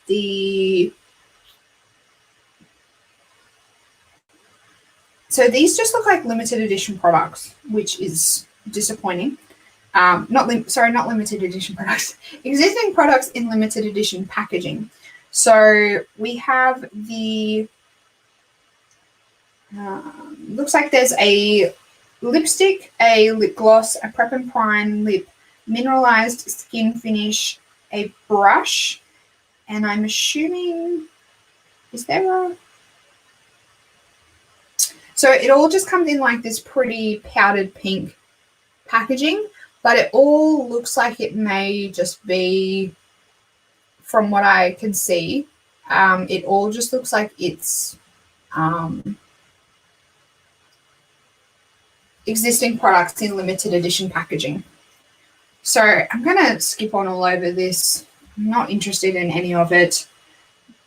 S1: so these just look like limited edition products, which is disappointing. Not limited edition products, existing products in limited edition packaging. So we have the, looks like there's a lipstick, a lip gloss, a prep and prime lip, mineralized skin finish, a brush, and I'm assuming, is there a, so it all just comes in like this pretty powdered pink packaging, but it all looks like it may just be, from what I can see, it all just looks like it's existing products in limited edition packaging. So I'm going to skip on all over this. I'm not interested in any of it.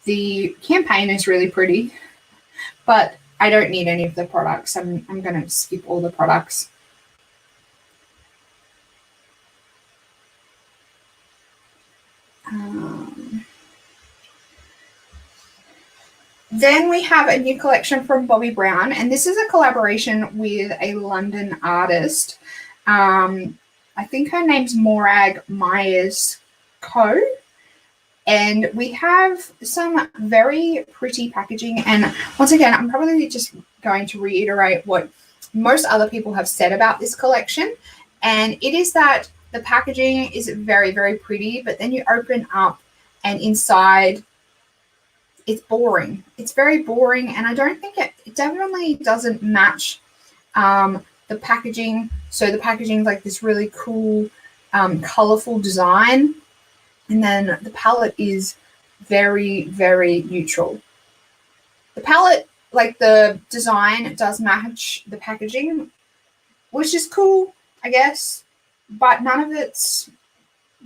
S1: The campaign is really pretty, but I don't need any of the products. I'm going to skip all the products. Then we have a new collection from Bobbi Brown, and this is a collaboration with a London artist. I think her name's Morag Myers Co. And we have some very pretty packaging. And once again, I'm probably just going to reiterate what most other people have said about this collection. And it is that the packaging is very, very pretty, but then you open up and inside it's boring. It's very boring, and I don't think it definitely doesn't match the packaging. So the packaging is like this really cool, colorful design, and then the palette is very, very neutral. The palette, like the design, does match the packaging, which is cool, I guess, but none of it's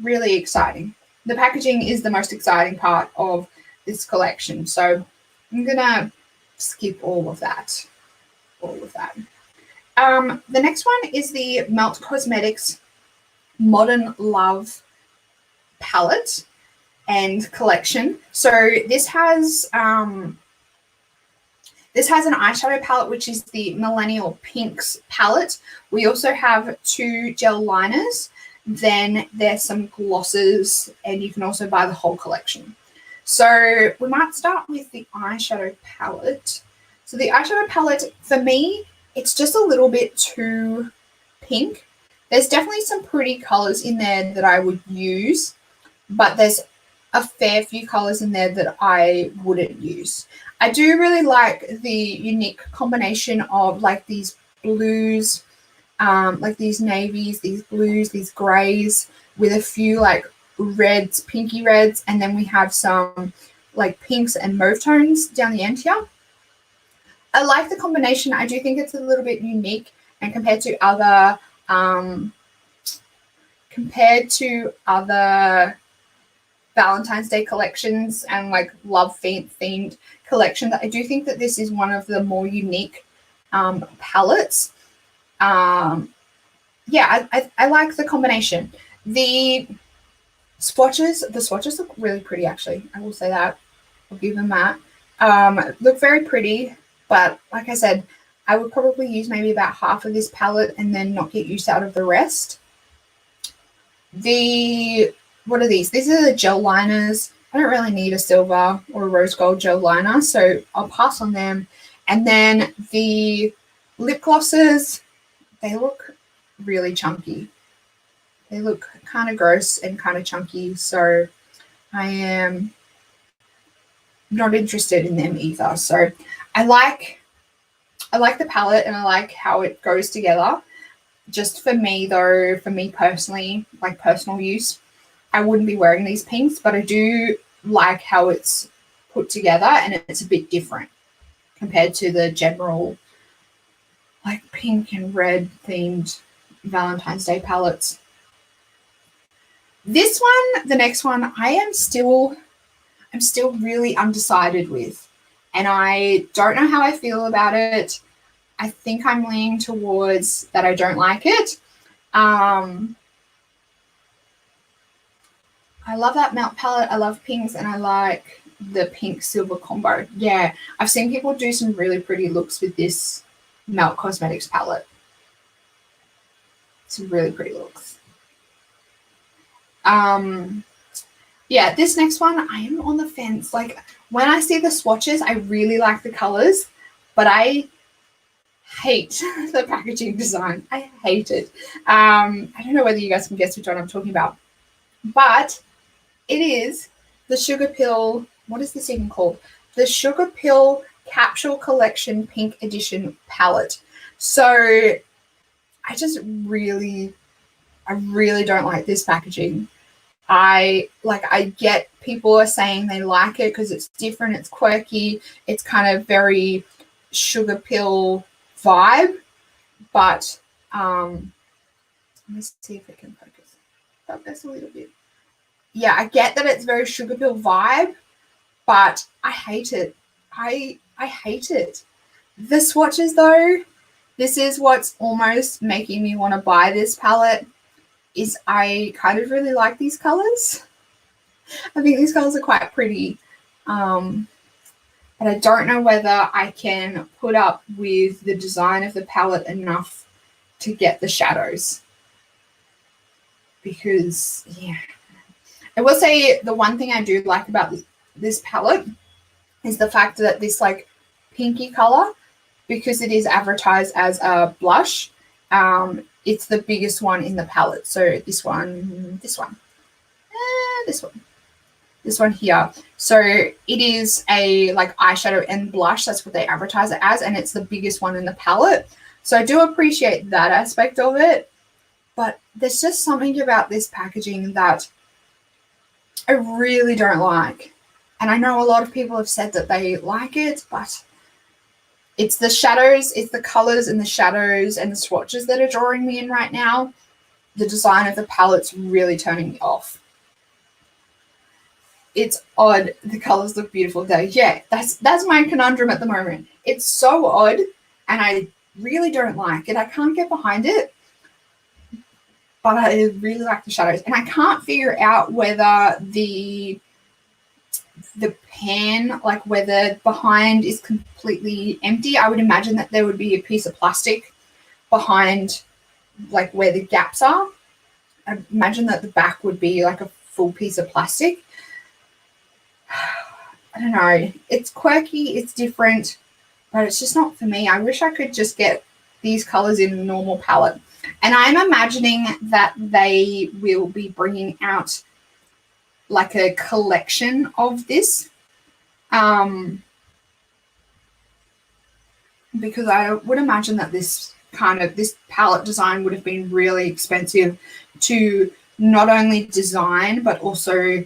S1: really exciting. The packaging is the most exciting part of this collection, so I'm gonna skip all of that. The next one is the Melt Cosmetics Modern Love palette and collection. So this has an eyeshadow palette, which is the Millennial Pinks palette. We also have 2 gel liners. Then there's some glosses, and you can also buy the whole collection. So we might start with the eyeshadow palette. So the eyeshadow palette, for me, it's just a little bit too pink. There's definitely some pretty colors in there that I would use, but there's a fair few colors in there that I wouldn't use. I do really like the unique combination of like these blues, like these navies, these blues, these grays, with a few like reds, pinky reds, and then we have some like pinks and mauve tones down the end here. I like the combination. I do think it's a little bit unique, and compared to other Valentine's Day collections and like love themed collections, I do think that this is one of the more unique palettes. Yeah, I like the combination. The swatches look really pretty, actually. I will say that. I'll give them that. Look very pretty, but like I said, I would probably use maybe about half of this palette and then not get use out of the rest. What are these? These are the gel liners. I don't really need a silver or a rose gold gel liner, so I'll pass on them. And then the lip glosses, they look really chunky. They look kind of gross and kind of chunky, so I am not interested in them either. So I like the palette and I like how it goes together. Just for me though, for me personally, like personal use, I wouldn't be wearing these pinks, but I do like how it's put together and it's a bit different compared to the general like pink and red themed Valentine's Day palettes. This one, the next one, I'm still really undecided with, and I don't know how I feel about it. I think I'm leaning towards that I don't like it. I love that melt palette. I love pinks, and I like the pink silver combo. Yeah, I've seen people do some really pretty looks with this Melt Cosmetics palette. Some really pretty looks. Yeah, this next one, I am on the fence. Like, when I see the swatches, I really like the colors, but I hate the packaging design. I hate it. I don't know whether you guys can guess which one I'm talking about, but it is the Sugar Pill, what is this even called? The Sugar Pill Capsule Collection Pink Edition palette. So I really don't like this packaging. I get people are saying they like it because it's different, it's quirky, it's kind of very Sugar Pill vibe, but let me see if it can focus a little bit. Yeah, I get that it's very Sugar Pill vibe, but I hate it. I hate it. The swatches though, this is what's almost making me want to buy this palette, is I kind of really like these colors. I think these colors are quite pretty. But I don't know whether I can put up with the design of the palette enough to get the shadows. Because, yeah. I will say the one thing I do like about this palette is the fact that this like pinky color, because it is advertised as a blush, it's the biggest one in the palette. So this one here. So it is a like eyeshadow and blush. That's what they advertise it as, and it's the biggest one in the palette. So I do appreciate that aspect of it, but there's just something about this packaging that I really don't like. And I know a lot of people have said that they like it, but it's the shadows, it's the colors and the shadows and the swatches that are drawing me in right now. The design of the palette's really turning me off. It's odd. The colors look beautiful though. Yeah, that's my conundrum at the moment. It's so odd and I really don't like it. I can't get behind it, but I really like the shadows. And I can't figure out whether the pan, like whether behind is completely empty. I would imagine that there would be a piece of plastic behind like where the gaps are. I imagine that the back would be like a full piece of plastic. I don't know. It's quirky, it's different, but it's just not for me. I wish I could just get these colors in a normal palette. And I'm imagining that they will be bringing out like a collection of this, because I would imagine that this this palette design would have been really expensive to not only design but also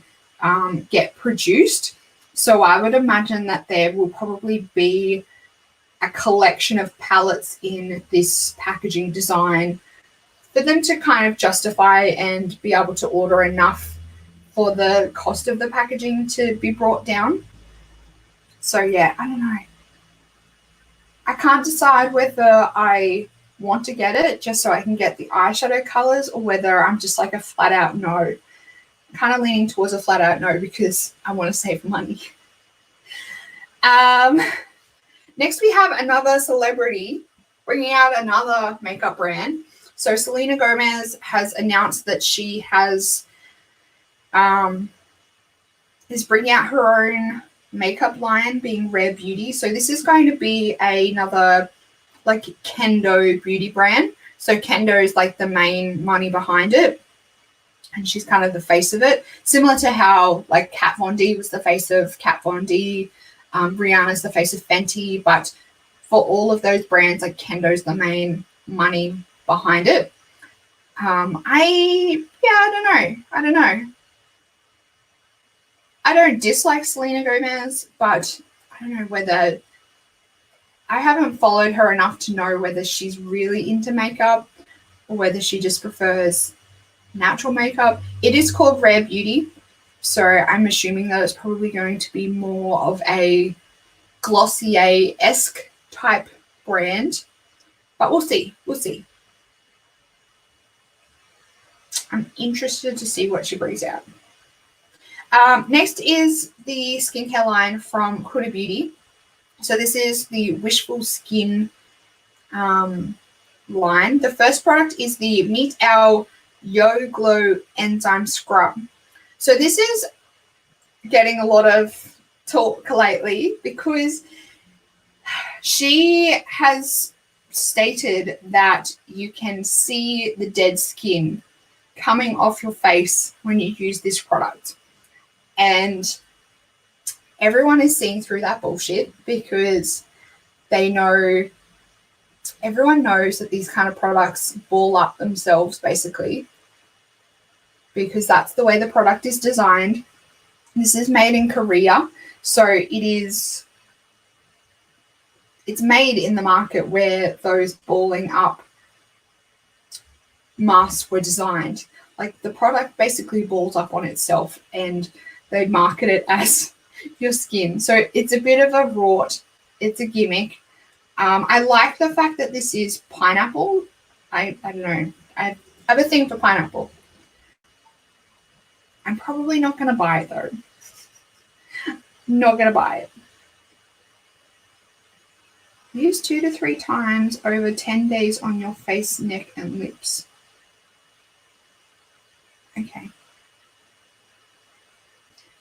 S1: get produced. So I would imagine that there will probably be a collection of palettes in this packaging design for them to kind of justify and be able to order enough for the cost of the packaging to be brought down. So yeah, I don't know. I can't decide whether I want to get it just so I can get the eyeshadow colors or whether I'm just like a flat out no. I'm kind of leaning towards a flat out no because I want to save money. Next we have another celebrity bringing out another makeup brand. So Selena Gomez has announced that she is bringing out her own makeup line, being Rare Beauty. So this is going to be another like Kendo beauty brand. So Kendo is like the main money behind it, and she's kind of the face of it, similar to how like Kat Von D was the face of Kat Von D, Rihanna's the face of Fenty, but for all of those brands, like Kendo's the main money behind it. I don't know. I don't dislike Selena Gomez, but I don't know whether I haven't followed her enough to know whether she's really into makeup or whether she just prefers natural makeup. It is called Rare Beauty, so I'm assuming that it's probably going to be more of a Glossier-esque type brand, but we'll see. I'm interested to see what she brings out. Next is the skincare line from Huda Beauty. So this is the Wishful Skin line. The first product is the Meet Our Yo Glow Enzyme Scrub. So this is getting a lot of talk lately because she has stated that you can see the dead skin coming off your face when you use this product. And everyone is seeing through that bullshit because everyone knows that these kind of products ball up themselves basically, because that's the way the product is designed. This is made in Korea, so it's made in the market where those balling up masks were designed. Like the product basically balls up on itself and they market it as your skin. So it's a bit of a rort. It's a gimmick. I like the fact that this is pineapple. I don't know. I have a thing for pineapple. I'm probably not going to buy it though. Not going to buy it. Use 2 to 3 times over 10 days on your face, neck, and lips. Okay.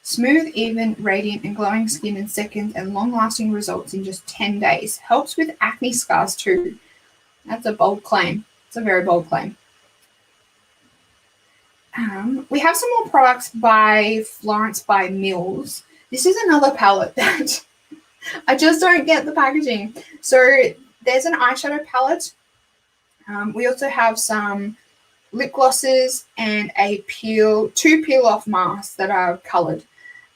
S1: Smooth, even, radiant, and glowing skin in seconds and long-lasting results in just 10 days. Helps with acne scars too. That's a bold claim. It's a very bold claim. We have some more products by Florence by Mills. This is another palette that I just don't get the packaging. So there's an eyeshadow palette. We also have some lip glosses and two peel-off masks that are coloured.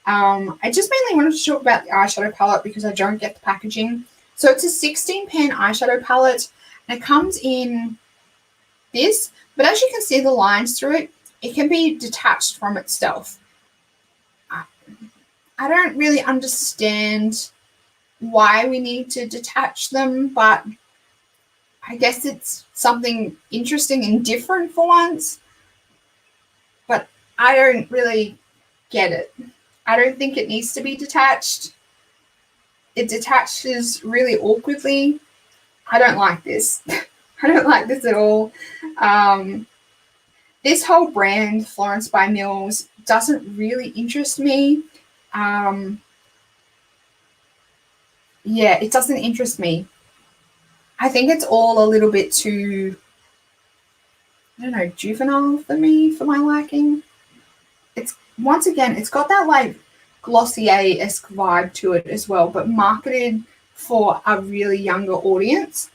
S1: I just mainly wanted to talk about the eyeshadow palette because I don't get the packaging. So it's a 16-pan eyeshadow palette, and it comes in this, but as you can see the lines through it, it can be detached from itself. I don't really understand why we need to detach them, but I guess it's something interesting and different for once. But I don't really get it. I don't think it needs to be detached. It detaches really awkwardly. I don't like this. I don't like this at all. This whole brand, Florence by Mills, doesn't really interest me. Yeah, it doesn't interest me. I think it's all a little bit too, I don't know, juvenile for me, for my liking. Once again, it's got that like Glossier-esque vibe to it as well, but marketed for a really younger audience.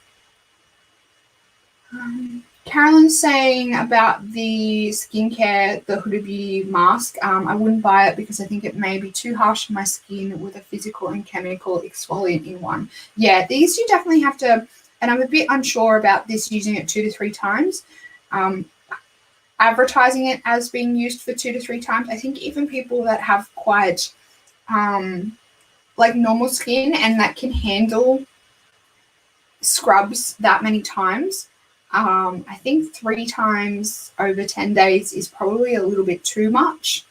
S1: Carolyn's saying about the skincare, the Huda Beauty mask. I wouldn't buy it because I think it may be too harsh on my skin with a physical and chemical exfoliant in one. Yeah, these you definitely have to, and I'm a bit unsure about this using it 2 to 3 times. Advertising it as being used for 2 to 3 times. I think even people that have quite like normal skin and that can handle scrubs that many times, I think 3 times over 10 days is probably a little bit too much,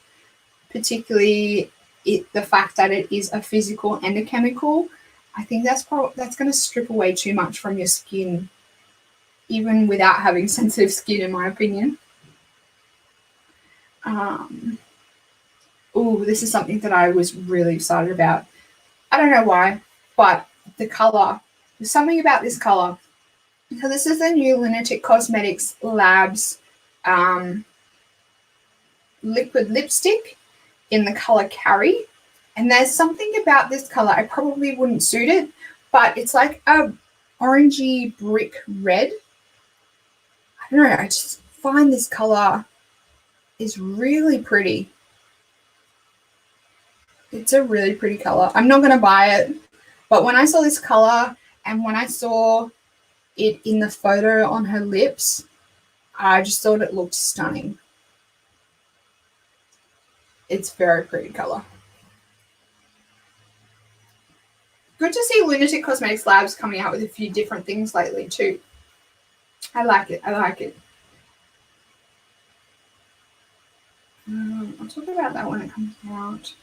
S1: particularly the fact that it is a physical and a chemical. I think that's going to strip away too much from your skin, even without having sensitive skin, in my opinion. This is something that I was really excited about. I don't know why, but the color. There's something about this color. So this is the new Lunatic Cosmetics Labs liquid lipstick in the color Carry. And there's something about this color, I probably wouldn't suit it, but it's like a orangey brick red. I don't know, I just find this color is really pretty. It's a really pretty color. I'm not going to buy it, but when I saw this color and when I saw it in the photo on her lips, I just thought it looked stunning. It's a very pretty color. Good to see Lunatic Cosmetics Labs coming out with a few different things lately too. I like it. I'll talk about that when it comes out.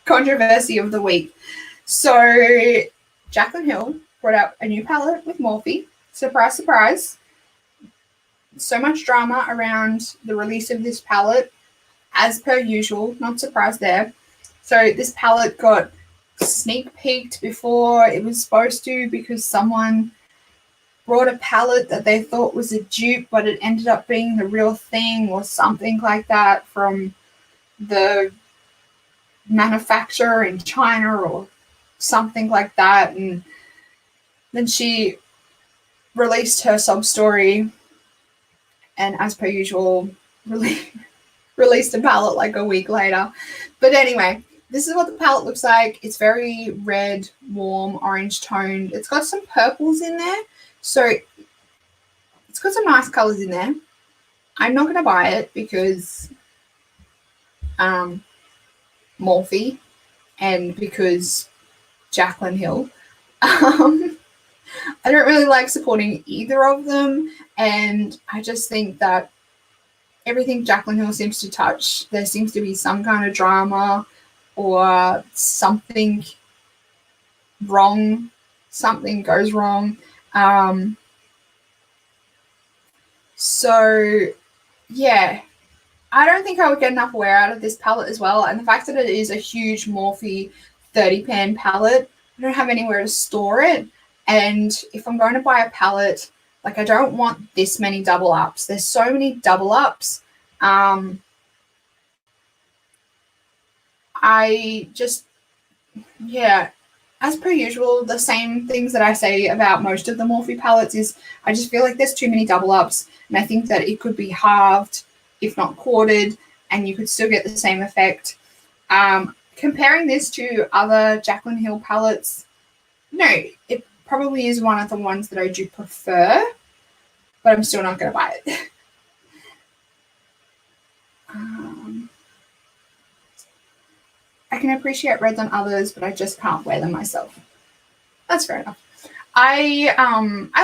S1: Controversy of the week. So Jaclyn Hill brought out a new palette with Morphe. Surprise, surprise. So much drama around the release of this palette, as per usual. Not surprised there. So this palette got sneak peeked before it was supposed to because someone brought a palette that they thought was a dupe, but it ended up being the real thing or something like that from the manufacturer in China or something like that. And then she released her sub story and, as per usual, released a palette like a week later. But anyway, this is what the palette looks like. It's very red, warm, orange toned. It's got some purples in there. So it's got some nice colors in there. I'm not going to buy it because Morphe and because Jaclyn Hill. I don't really like supporting either of them, and I just think that everything Jaclyn Hill seems to touch, there seems to be some kind of drama or something wrong. Something goes wrong. So yeah, I don't think I would get enough wear out of this palette as well. And the fact that it is a huge Morphe 30 pan palette, I don't have anywhere to store it. And if I'm going to buy a palette, like, I don't want this many double ups. There's so many double ups. I just, yeah, as per usual, the same things that I say about most of the Morphe palettes is I just feel like there's too many double ups, and I think that it could be halved, if not quartered, and you could still get the same effect. Comparing this to other Jaclyn Hill palettes, no, it probably is one of the ones that I do prefer, but I'm still not going to buy it. I can appreciate reds on others, but I just can't wear them myself. That's fair enough. I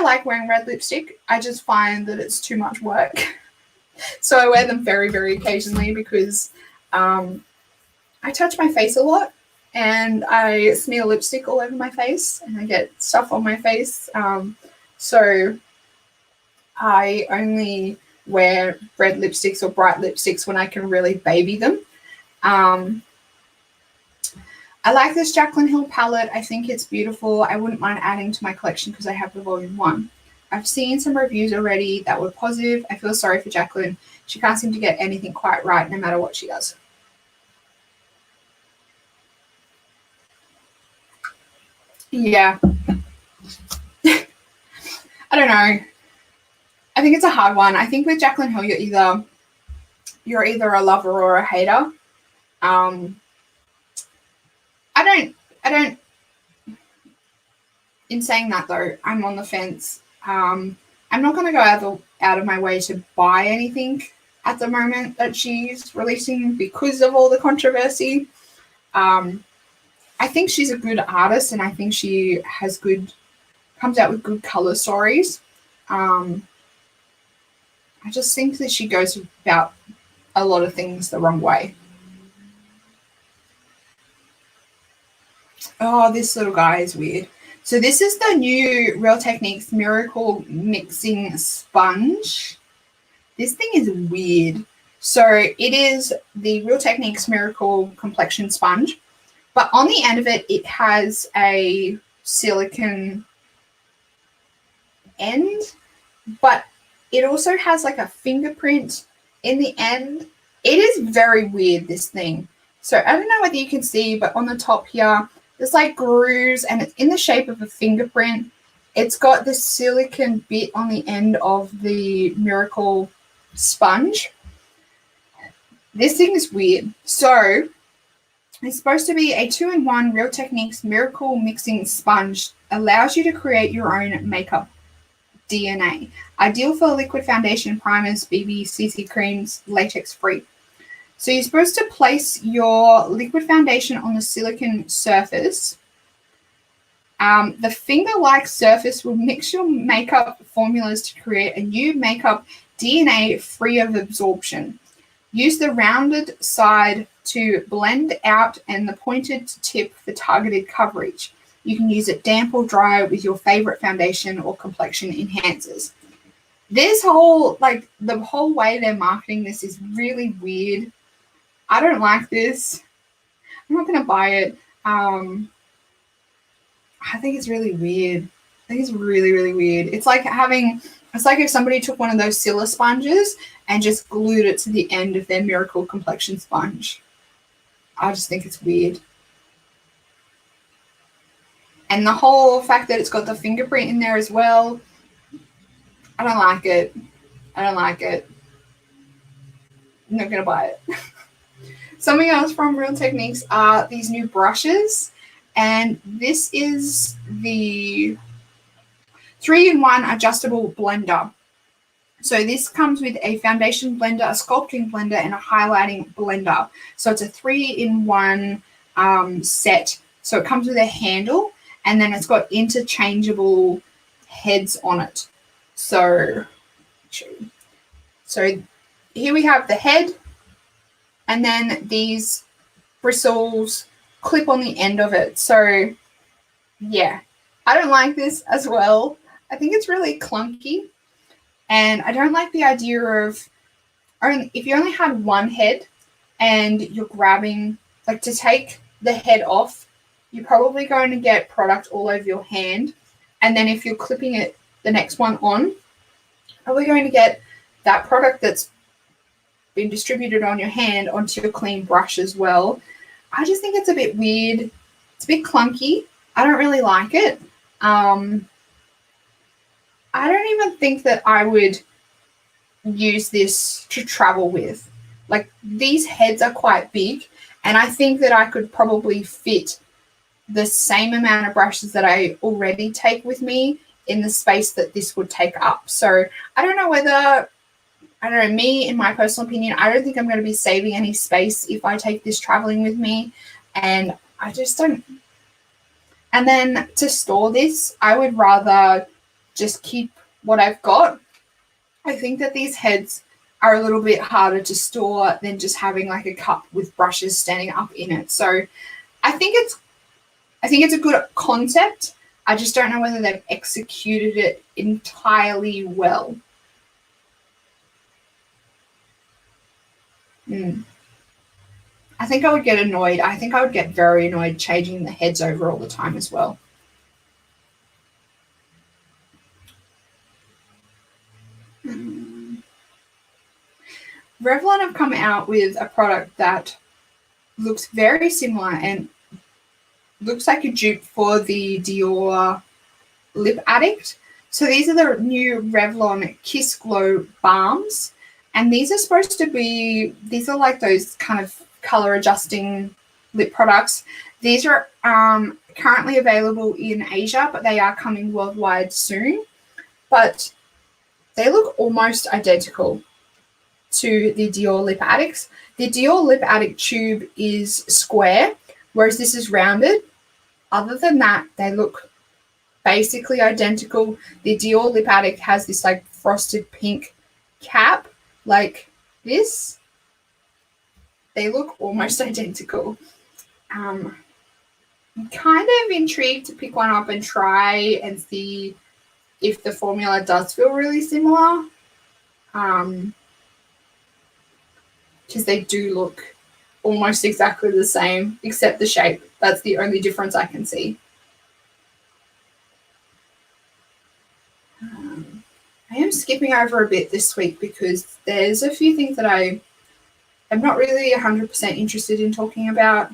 S1: like wearing red lipstick. I just find that it's too much work. So I wear them very, very occasionally because I touch my face a lot and I smear lipstick all over my face and I get stuff on my face. So I only wear red lipsticks or bright lipsticks when I can really baby them. I like this Jaclyn Hill palette. I think it's beautiful. I wouldn't mind adding to my collection because I have the volume 1. I've seen some reviews already that were positive. I feel sorry for Jaclyn. She can't seem to get anything quite right no matter what she does. Yeah. I don't know. I think it's a hard one. I think with Jaclyn Hill, you're either a lover or a hater. I don't. In saying that though, I'm on the fence. I'm not going to go out of my way to buy anything at the moment that she's releasing because of all the controversy. I think she's a good artist, and I think she comes out with good color stories. I just think that she goes about a lot of things the wrong way. Oh, this little guy is weird. So this is the new Real Techniques Miracle Mixing Sponge. This thing is weird. So it is the Real Techniques Miracle Complexion Sponge, but on the end of it, it has a silicone end, but it also has like a fingerprint in the end. It is very weird, this thing. So I don't know whether you can see, but on the top here, there's like grooves and it's in the shape of a fingerprint. It's got this silicone bit on the end of the Miracle sponge. This thing is weird. So it's supposed to be a 2-in-1 Real Techniques Miracle Mixing Sponge. Allows you to create your own makeup DNA. Ideal for liquid foundation, primers, BB, CC creams, latex free. So you're supposed to place your liquid foundation on the silicone surface. The finger-like surface will mix your makeup formulas to create a new makeup DNA free of absorption. Use the rounded side to blend out and the pointed tip for targeted coverage. You can use it damp or dry with your favorite foundation or complexion enhancers. This whole, like, the whole way they're marketing this is really weird. I don't like this. I'm not going to buy it. I think it's really weird. I think it's really, really weird. It's like if somebody took one of those Silla sponges and just glued it to the end of their Miracle Complexion sponge. I just think it's weird. And the whole fact that it's got the fingerprint in there as well, I don't like it. I don't like it. I'm not going to buy it. Something else from Real Techniques are these new brushes. And this is the 3-in-1 adjustable blender. So this comes with a foundation blender, a sculpting blender, and a highlighting blender. So it's a 3-in-1 set. So it comes with a handle, and then it's got interchangeable heads on it. So here we have the head, and then these bristles clip on the end of it. So yeah, I don't like this as well. I think it's really clunky, and I don't like the idea of if you only had one head and you're grabbing, like, to take the head off, you're probably going to get product all over your hand, and then if you're clipping it, the next one on, probably going to get that product that's been distributed on your hand onto your clean brush as well. I just think it's a bit weird. It's a bit clunky. I don't really like it. I don't even think that I would use this to travel with. Like, these heads are quite big, and I think that I could probably fit the same amount of brushes that I already take with me in the space that this would take up. So I don't know, me, in my personal opinion, I don't think I'm going to be saving any space if I take this traveling with me. And I just don't. And then to store this, I would rather just keep what I've got. I think that these heads are a little bit harder to store than just having like a cup with brushes standing up in it. So I think it's a good concept. I just don't know whether they've executed it entirely well. I think I would get annoyed. I think I would get very annoyed changing the heads over all the time as well. Revlon have come out with a product that looks very similar, and looks like a dupe for the Dior Lip Addict. So these are the new Revlon Kiss Glow Balms. And these are supposed to be, these are like those kind of color adjusting lip products. These are currently available in Asia, but they are coming worldwide soon. But they look almost identical to the Dior Lip Addicts. The Dior Lip Addict tube is square, whereas this is rounded. Other than that, they look basically identical. The Dior Lip Addict has this like frosted pink cap like this. They look almost identical. I'm kind of intrigued to pick one up and try and see if the formula does feel really similar. Because they do look almost exactly the same, except the shape. That's the only difference I can see. I am skipping over a bit this week because there's a few things that I am not really 100% interested in talking about.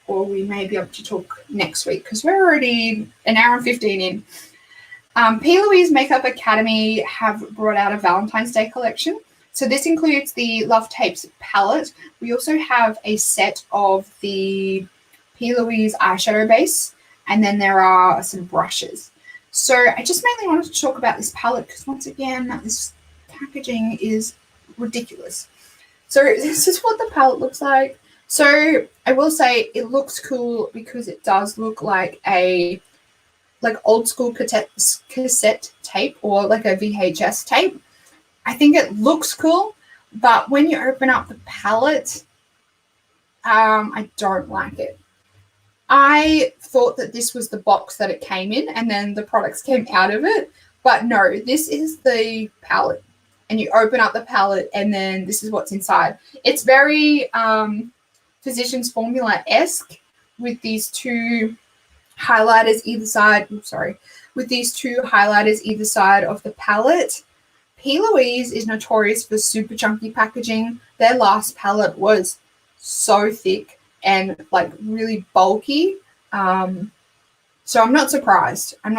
S1: Or we may be able to talk next week because we're already an hour and 15 in. P. Louise Makeup Academy have brought out a Valentine's Day collection. So this includes the Love Tapes palette. We also have a set of the P. Louise eyeshadow base, and then there are some brushes. So I just mainly wanted to talk about this palette because once again, this packaging is ridiculous. So this is what the palette looks like. So I will say it looks cool because it does look like a old school cassette tape or like a VHS tape. I think it looks cool, but when you open up the palette, I don't like it. I thought that this was the box that it came in and then the products came out of it, but no, this is the palette. And you open up the palette and then this is what's inside. It's very Physicians Formula-esque with these two highlighters either side. With these two highlighters either side of the palette. P. Louise is notorious for super chunky packaging. Their last palette was so thick and like really bulky. So I'm not surprised. I'm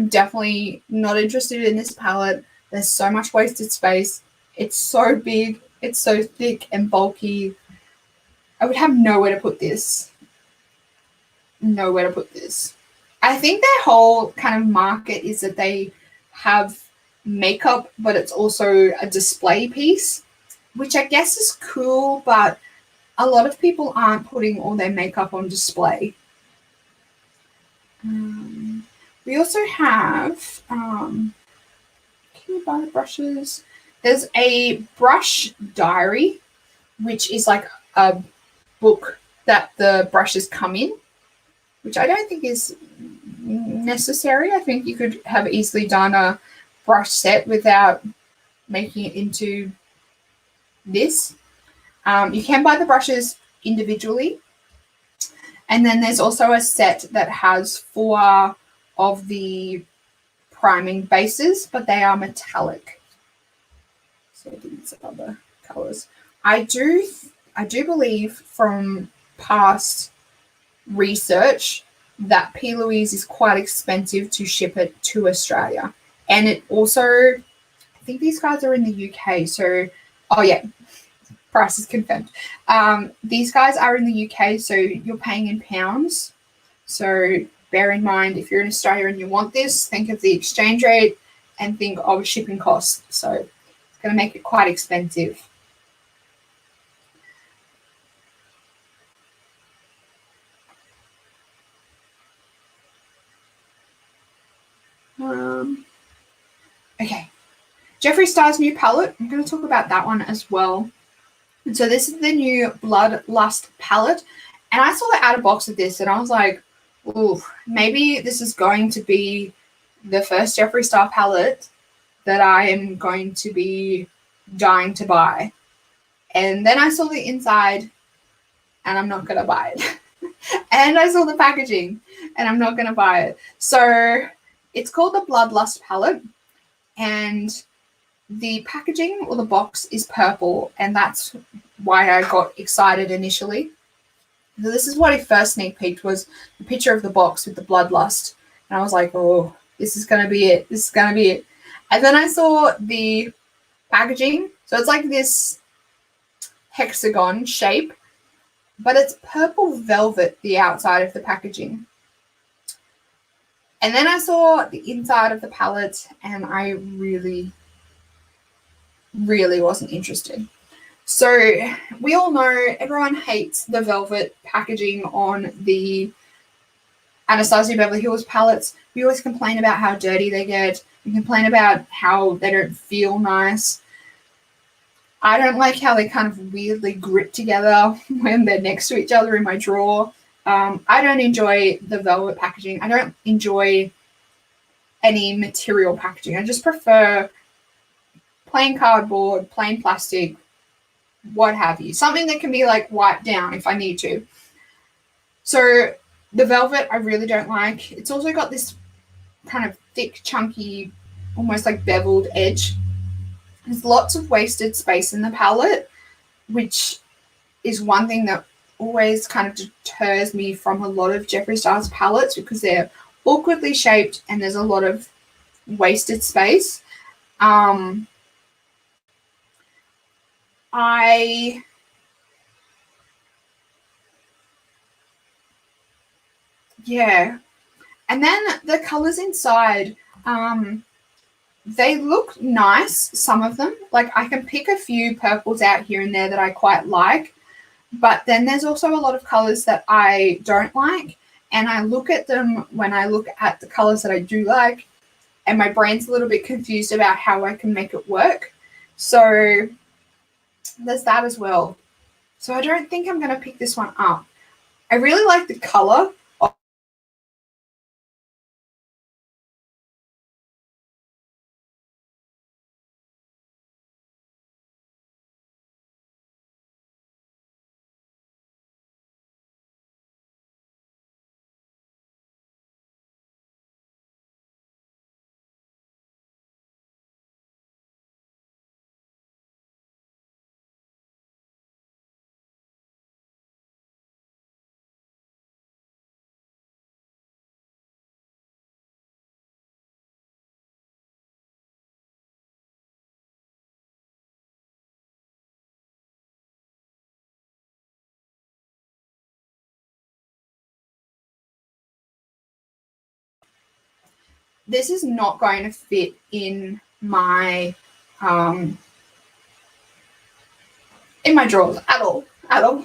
S1: definitely not interested in this palette. There's so much wasted space. It's so big. It's so thick and bulky. I would have nowhere to put this. I think their whole kind of market is that they have makeup, but it's also a display piece, which I guess is cool, but a lot of people aren't putting all their makeup on display. We also have, can you buy the brushes? There's a brush diary, which is like a book that the brushes come in, which I don't think is necessary. I think you could have easily done a brush set without making it into this. You can buy the brushes individually. And then there's also a set that has 4 of the priming bases, but they are metallic. So these are the colors. I do believe from past research that P. Louise is quite expensive to ship it to Australia. And it also, I think these guys are in the UK. So, oh yeah, price is confirmed. These guys are in the UK, so you're paying in pounds. So bear in mind, if you're in Australia and you want this, think of the exchange rate and think of shipping costs. So it's going to make it quite expensive. Okay, Jeffree Star's new palette. I'm going to talk about that one as well. And so this is the new Bloodlust palette. And I saw the outer box of this and I was like, ooh, maybe this is going to be the first Jeffree Star palette that I am going to be dying to buy. And then I saw the inside and I'm not going to buy it. And I saw the packaging and I'm not going to buy it. So it's called the Bloodlust palette. And the packaging or the box is purple, and that's why I got excited initially. So this is what I first sneak peeked, was the picture of the box with the bloodlust. And I was like, oh, this is going to be it. This is going to be it. And then I saw the packaging. So it's like this hexagon shape, but it's purple velvet, the outside of the packaging. And then I saw the inside of the palette, and I really wasn't interested. So we all know everyone hates the velvet packaging on the Anastasia Beverly Hills palettes. We always complain about how dirty they get. We complain about how they don't feel nice. I don't like how they kind of weirdly grip together when they're next to each other in my drawer. I don't enjoy the velvet packaging. I don't enjoy any material packaging. I just prefer plain cardboard, plain plastic, what have you. Something that can be like wiped down if I need to. So the velvet I really don't like. It's also got this kind of thick, chunky, almost like beveled edge. There's lots of wasted space in the palette, which is one thing that always kind of deters me from a lot of Jeffree Star's palettes, because they're awkwardly shaped and there's a lot of wasted space. Yeah. And then the colors inside, they look nice, some of them. Like, I can pick a few purples out here and there that I quite like, but then there's also a lot of colors that I don't like, and I look at them when I look at the colors that I do like, and my brain's a little bit confused about how I can make it work. So there's that as well. So I don't think I'm going to pick this one up. I really like the color. This is not going to fit in my drawers at all. I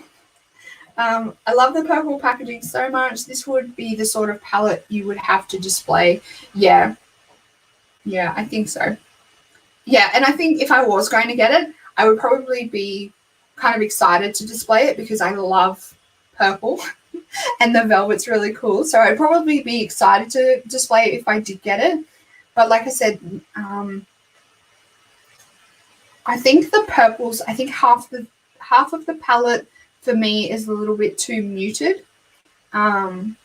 S1: love the purple packaging so much. This would be the sort of palette you would have to display. Yeah, I think so. Yeah, and I think if I was going to get it, I would probably be kind of excited to display it because I love purple and the velvet's really cool. So I'd probably be excited to display it if I did get it. But like I said, I think the purples, I think half of the palette for me is a little bit too muted. And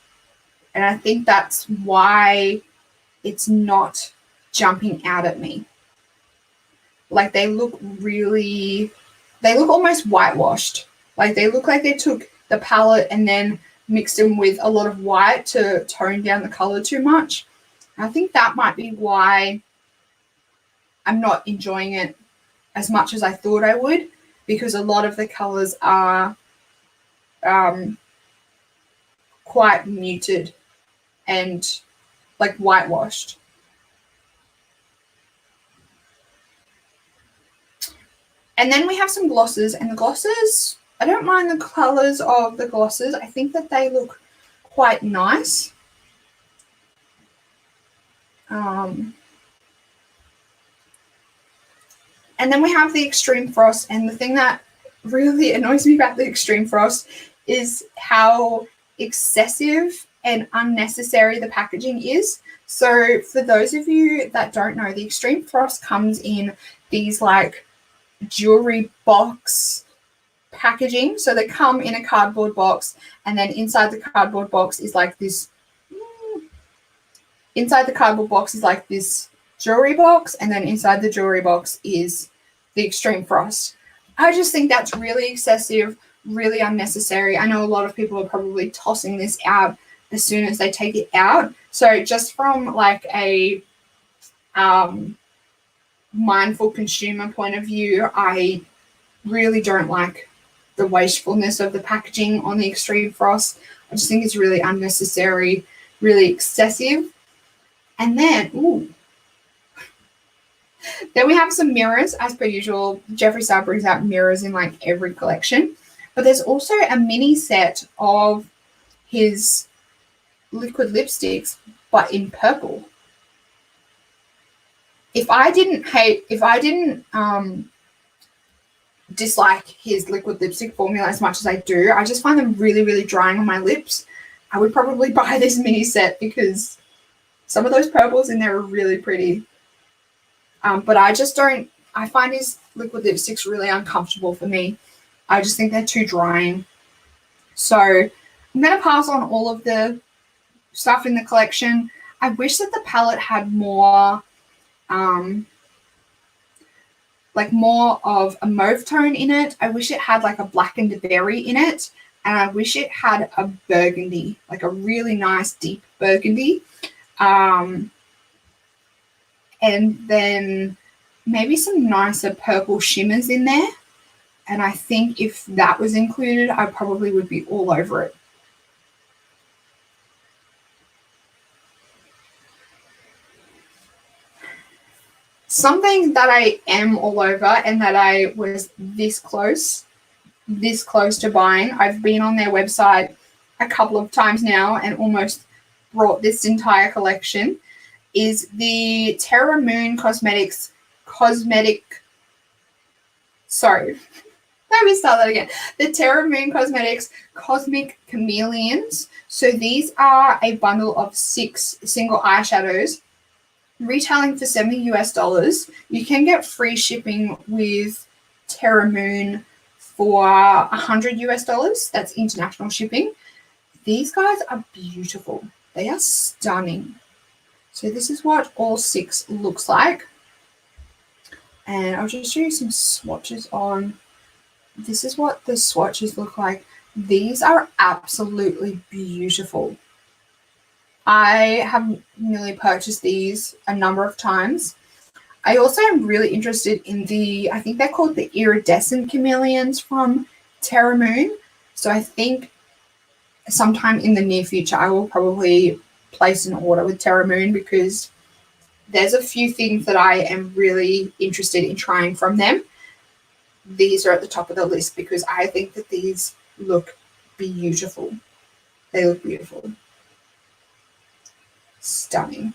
S1: I think that's why it's not jumping out at me. Like, they look almost whitewashed. Like, they look like they took the palette and then mixed them with a lot of white to tone down the color too much. I think that might be why I'm not enjoying it as much as I thought I would, because a lot of the colors are quite muted and like whitewashed. And then we have some glosses, and the glosses, I don't mind the colors of the glosses. I think that they look quite nice. And then we have the Extreme Frost, and the thing that really annoys me about the Extreme Frost is how excessive and unnecessary the packaging is. So for those of you that don't know, the Extreme Frost comes in these like jewelry box packaging. So they come in a cardboard box, and then inside the cardboard box is like this jewelry box, and then inside the jewelry box is the Extreme Frost. I just think that's really excessive, really unnecessary. I know a lot of people are probably tossing this out as soon as they take it out. So just from like a mindful consumer point of view, I really don't like the wastefulness of the packaging on the Extreme Frost. I just think it's really unnecessary, really excessive. And then, then we have some mirrors, as per usual. Jeffree Star brings out mirrors in like every collection. But there's also a mini set of his liquid lipsticks, but in purple. If I didn't dislike his liquid lipstick formula as much as I do, I just find them really, really drying on my lips. I would probably buy this mini set because some of those purples in there are really pretty. But I find his liquid lipsticks really uncomfortable for me. I just think they're too drying. So I'm going to pass on all of the stuff in the collection. I wish that the palette had more more of a mauve tone in it. I wish it had like a blackened berry in it. And I wish it had a burgundy, like a really nice deep burgundy. And then maybe some nicer purple shimmers in there. And I think if that was included, I probably would be all over it. Something that I am all over and that I was this close to buying. I've been on their website a couple of times now and almost brought this entire collection, is the Terra Moon Cosmetics Let me start that again. The Terra Moon Cosmetics Cosmic Chameleons. So these are a bundle of 6 single eyeshadows, retailing for $70 US. You can get free shipping with Terra Moon for $100 US. That's international shipping. These guys are beautiful. They are stunning. So this is what all 6 looks like. And I'll just show you some swatches on. This is what the swatches look like. These are absolutely beautiful. I have nearly purchased these a number of times. I also am really interested in I think they're called the iridescent chameleons from Terra Moon. So I think sometime in the near future, I will probably place an order with Terra Moon because there's a few things that I am really interested in trying from them. These are at the top of the list because I think that these look beautiful. They look beautiful. Stunning.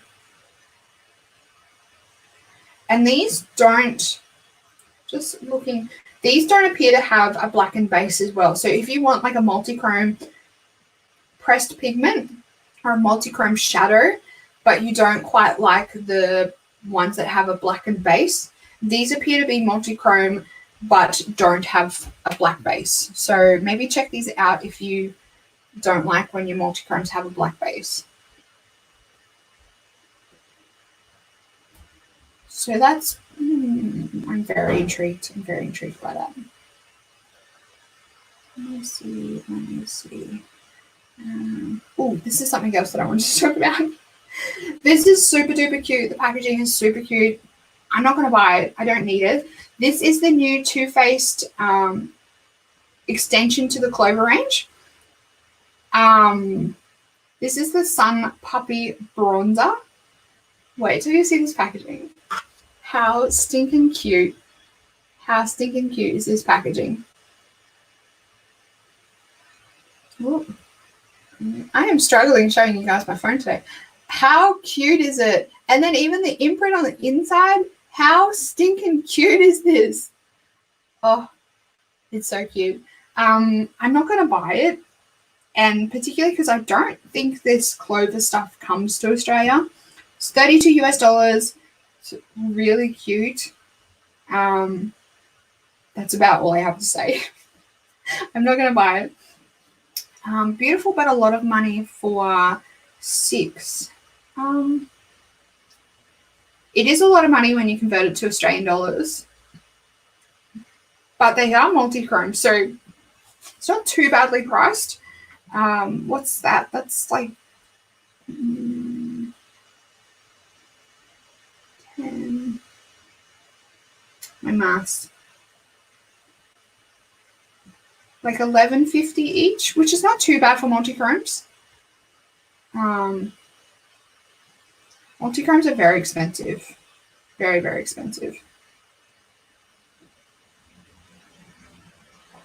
S1: And these don't appear to have a blackened base as well. So if you want like a multi-chrome pressed pigment or a multi-chrome shadow, but you don't quite like the ones that have a blackened base, these appear to be multi-chrome but don't have a black base. So maybe check these out if you don't like when your multi-chromes have a black base. So that's, I'm very intrigued. I'm very intrigued by that. Let me see. This is something else that I wanted to talk about. This is super duper cute. The packaging is super cute. I'm not going to buy it. I don't need it. This is the new Too Faced extension to the Clover range. This is the Sun Puppy Bronzer. Wait till you see this packaging. How stinking cute. How stinking cute is this packaging? Ooh. I am struggling showing you guys my phone today. How cute is it? And then even the imprint on the inside, how stinking cute is this? Oh, it's so cute. I'm not going to buy it, and particularly because I don't think this Clover stuff comes to Australia. It's $32 US. It's really cute. That's about all I have to say. I'm not going to buy it. Beautiful, but a lot of money for 6. It is a lot of money when you convert it to Australian dollars, but they are multi-chrome, so it's not too badly priced. What's that? That's like 10, my maths, like $11.50 each, which is not too bad for multi-chromes. Multi-chromes are very expensive, very, very expensive.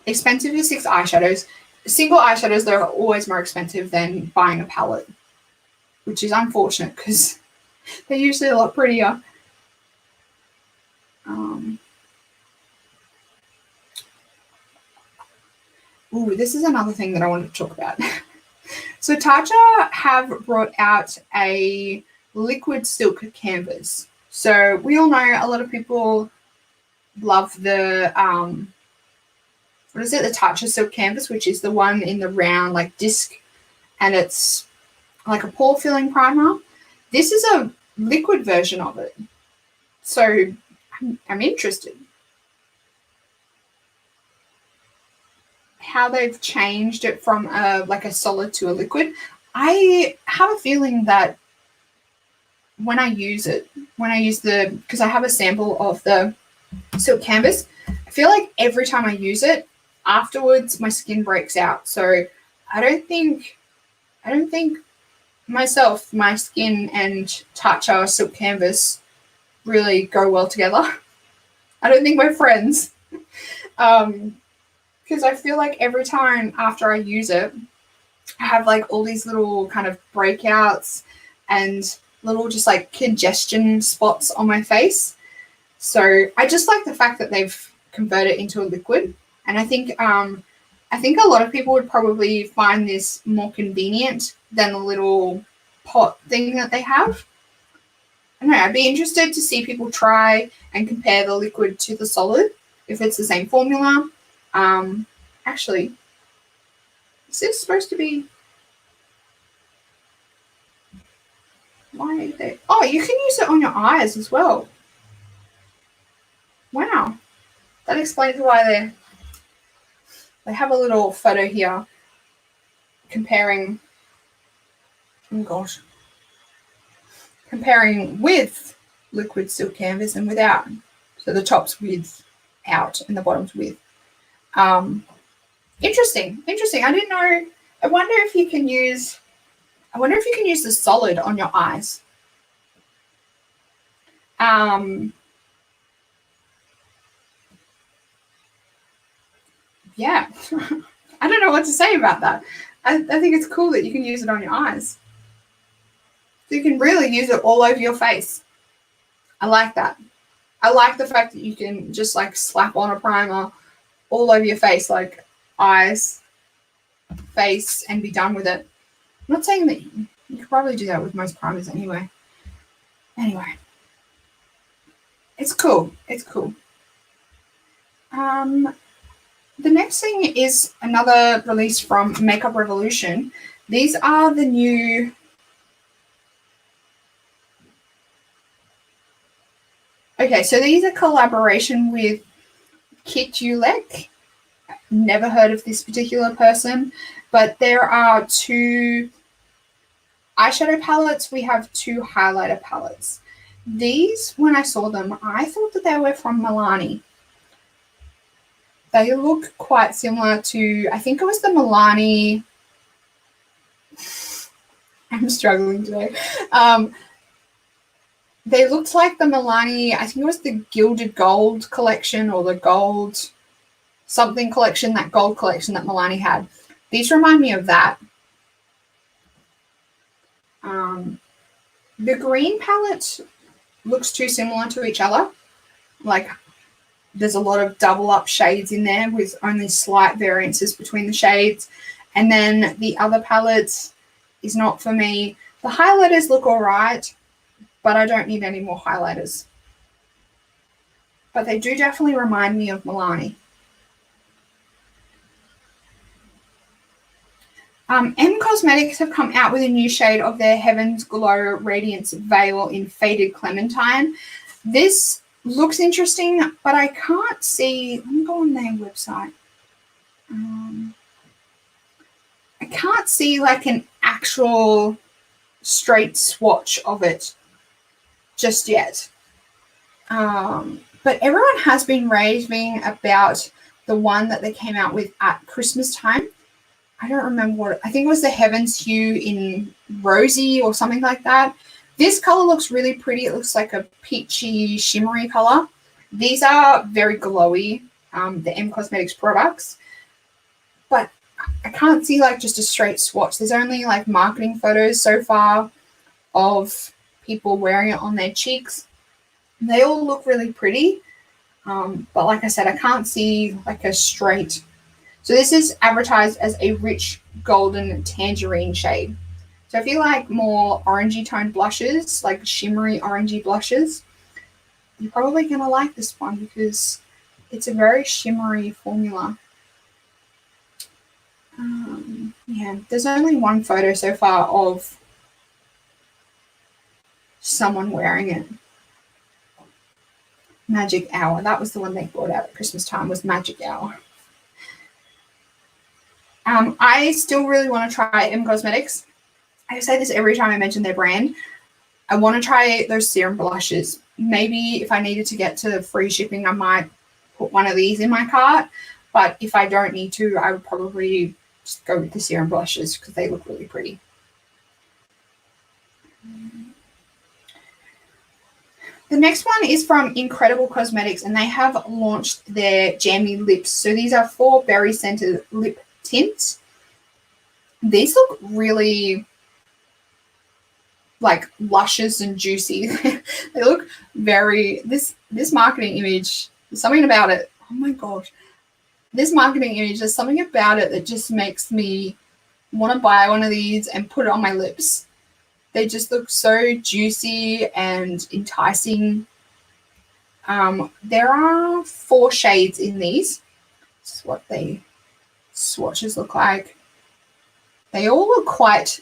S1: Expensive for 6 eyeshadows. Single eyeshadows, they're always more expensive than buying a palette, which is unfortunate because they're usually a lot prettier. Ooh, this is another thing that I wanted to talk about. So Tatcha have brought out a liquid silk canvas. So we all know a lot of people love the what is it? The Tatcha silk canvas, which is the one in the round like disc, and it's like a pore filling primer. This is a liquid version of it. So I'm interested how they've changed it from like a solid to a liquid. I have a feeling that when I use because I have a sample of the silk canvas, I feel like every time I use it, afterwards my skin breaks out. So I don't think myself, my skin and Tatcha silk canvas really go well together. I don't think we're friends. Because I feel like every time after I use it, I have like all these little kind of breakouts and little just like congestion spots on my face. So I just like the fact that they've converted it into a liquid. And I think a lot of people would probably find this more convenient than the little pot thing that they have. I don't know, I'd be interested to see people try and compare the liquid to the solid, if it's the same formula. Actually, is this supposed to be? Why are they? Oh, you can use it on your eyes as well. Wow, that explains why they have a little photo here comparing. Oh gosh, comparing with liquid silk canvas and without. So the top's with out and the bottom's with. Interesting. I didn't know. I wonder if you can use the solid on your eyes. Yeah. I don't know what to say about that. I think it's cool that you can use it on your eyes. So you can really use it all over your face. I like that. I like the fact that you can just like slap on a primer all over your face, like eyes, face, and be done with it. I'm not saying that you could probably do that with most primers anyway. Anyway, it's cool. The next thing is another release from Makeup Revolution. These are the new so these are collaboration with Kit Ulek. Never heard of this particular person, but there are 2 eyeshadow palettes. We have 2 highlighter palettes. These, when I saw them, I thought that they were from Milani. They look quite similar to, I think it was the Milani. I'm struggling today. They looked like the Milani, I think it was the Gilded Gold collection or the Gold something collection, that gold collection that Milani had. These remind me of that. The green palette looks too similar to each other. Like there's a lot of double up shades in there with only slight variances between the shades. And then the other palette is not for me. The highlighters look all right, but I don't need any more highlighters. But they do definitely remind me of Milani. M Cosmetics have come out with a new shade of their Heaven's Glow Radiance Veil in Faded Clementine. This looks interesting, but I can't see. Let me go on their website. I can't see like an actual straight swatch of it just yet. But everyone has been raving about the one that they came out with at Christmas time. I don't remember what, I think it was the Heaven's Hue in Rosy or something like that. This color looks really pretty. It looks like a peachy, shimmery color. These are very glowy, the M Cosmetics products. But I can't see like just a straight swatch. There's only like marketing photos so far of people wearing it on their cheeks. They all look really pretty. But like I said, I can't see like a straight. So this is advertised as a rich golden tangerine shade. So if you like more orangey toned blushes, like shimmery orangey blushes, you're probably going to like this one because it's a very shimmery formula. Yeah, there's only one photo so far of someone wearing it. Magic Hour. That was the one they brought out at Christmas time, was Magic Hour. I still really want to try M Cosmetics. I say this every time I mention their brand. I want to try those serum blushes. Maybe if I needed to get to free shipping, I might put one of these in my cart. But if I don't need to, I would probably just go with the serum blushes because they look really pretty. The next one is from Incredible Cosmetics, and they have launched their Jammy Lips. So these are 4 berry scented lip tints. These look really like luscious and juicy. They look very, this marketing image, something about it. Oh my gosh. This marketing image, there's something about it that just makes me want to buy one of these and put it on my lips. They just look so juicy and enticing. There are 4 shades in these. This is what the swatches look like. They're all quite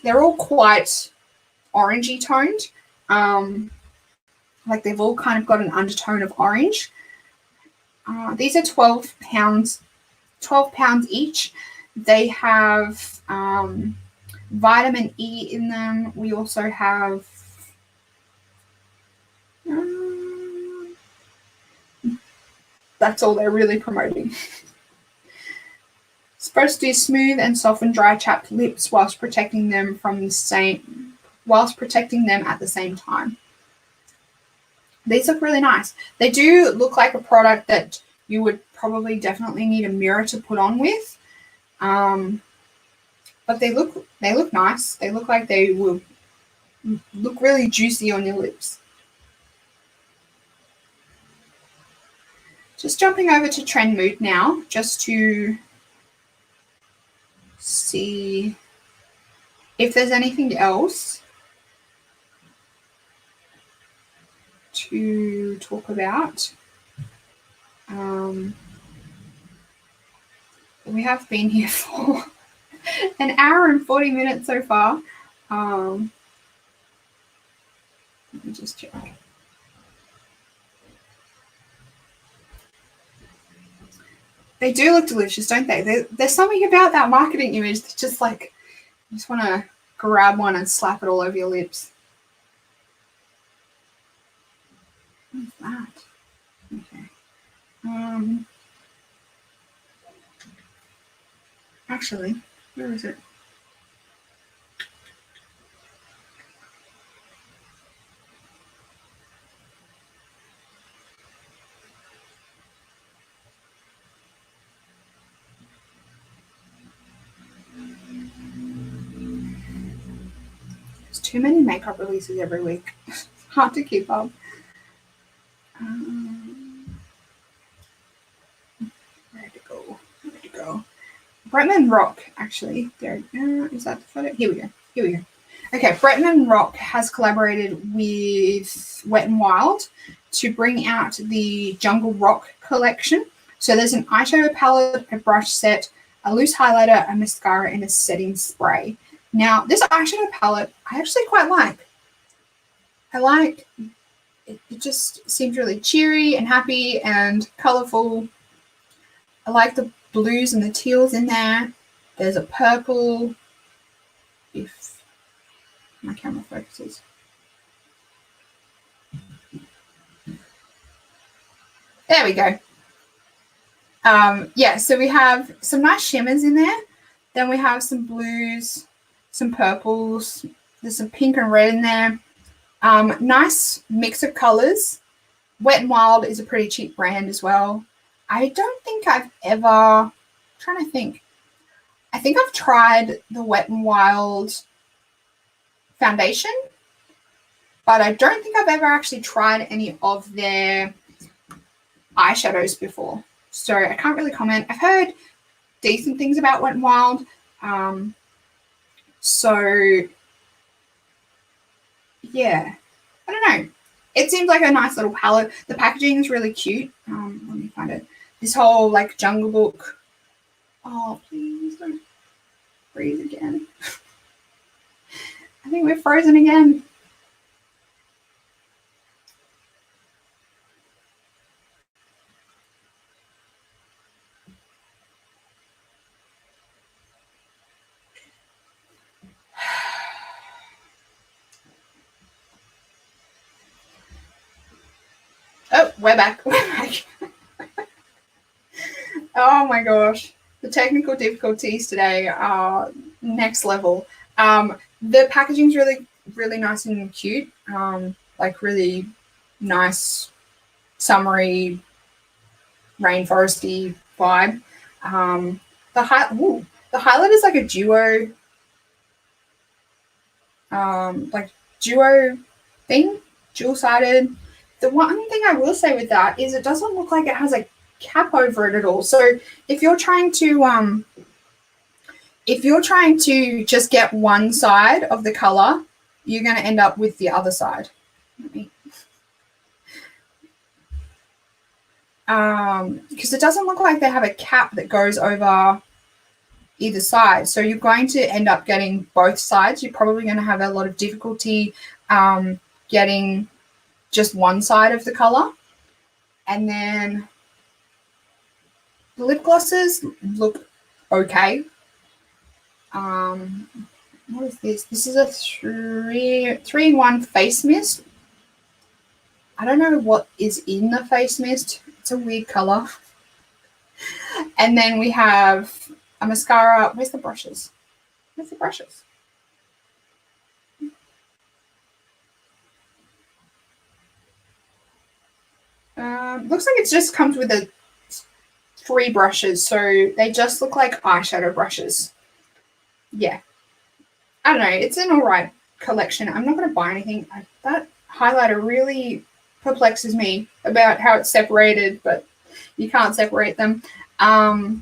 S1: orangey toned. Like they've all kind of got an undertone of orange. These are 12 pounds each. They have vitamin E in them. We also have that's all they're really promoting. Supposed to be smooth and soften dry chapped lips whilst protecting them at the same time. These look really nice. They do look like a product that you would probably definitely need a mirror to put on with. But they look nice. They look like they will look really juicy on your lips. Just jumping over to Trend Mood now, just to see if there's anything else to talk about. We have been here for an hour and 40 minutes so far. Let me just check. They do look delicious, don't they? There's something about that marketing image that's just like, you just want to grab one and slap it all over your lips. What's that? Okay. Actually, where is it? There's too many makeup releases every week. It's hard to keep up. Where to go? Bretman Rock, actually. There, is that the photo? Here we go. Okay, Bretman Rock has collaborated with Wet n Wild to bring out the Jungle Rock collection. So there's an eyeshadow palette, a brush set, a loose highlighter, a mascara, and a setting spray. Now, this eyeshadow palette I actually quite like. I like it. It just seems really cheery and happy and colourful. I like the blues and the teals in there. There's a purple, if my camera focuses. There we go. Yeah, so we have some nice shimmers in there. Then we have some blues, some purples. There's some pink and red in there. Nice mix of colors. Wet n Wild is a pretty cheap brand as well. I don't think I've ever, I'm trying to think. I think I've tried the Wet n Wild foundation, but I don't think I've ever actually tried any of their eyeshadows before. So I can't really comment. I've heard decent things about Wet n Wild. So yeah, I don't know. It seems like a nice little palette. The packaging is really cute. Let me find it. This whole like Jungle Book. Oh, please don't freeze again. I think we're frozen again. Oh, we're back. We're back. Oh my gosh. The technical difficulties today are next level. The packaging's really, really nice and cute. Like really nice, summery, rainforesty vibe. The highlight is like a duo, duo thing, dual-sided. The one thing I will say with that is it doesn't look like it has a cap over it at all. So if you're trying to just get one side of the color, you're going to end up with the other side. Because it doesn't look like they have a cap that goes over either side. So you're going to end up getting both sides. You're probably going to have a lot of difficulty getting just one side of the color. And then the lip glosses look okay. What is this? This is a 3-in-1 face mist. I don't know what is in the face mist. It's a weird color. And then we have a mascara. Where's the brushes? Where's the brushes? Looks like it just comes with 3 brushes, so they just look like eyeshadow brushes. Yeah, I don't know. It's an all right collection. I'm not going to buy anything. That highlighter really perplexes me about how it's separated, but you can't separate them. Oh,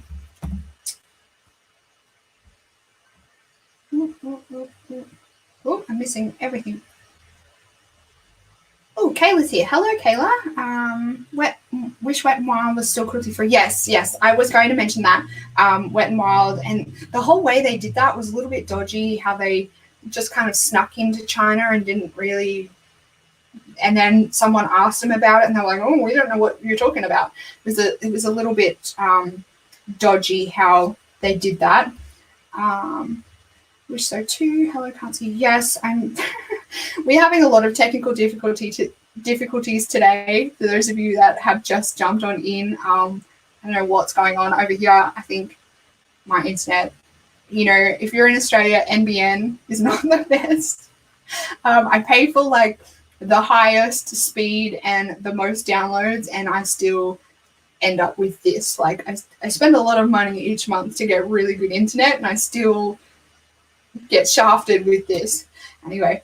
S1: I'm missing everything. Oh, Kayla's here. Hello, Kayla. Wish Wet n Wild was still cruelty free. Yes, I was going to mention that. Wet n Wild, and the whole way they did that was a little bit dodgy. How they just kind of snuck into China and didn't really. And then someone asked them about it, and they're like, "Oh, we don't know what you're talking about." It was a little bit dodgy how they did that. Wish so too. Hello, can't see. Yes, I'm. We're having a lot of technical difficulties today. For those of you that have just jumped on in, I don't know what's going on over here. I think my internet. If you're in Australia, NBN is not the best. I pay for like the highest speed and the most downloads, and I still end up with this. Like I spend a lot of money each month to get really good internet, and I still get shafted with this. Anyway,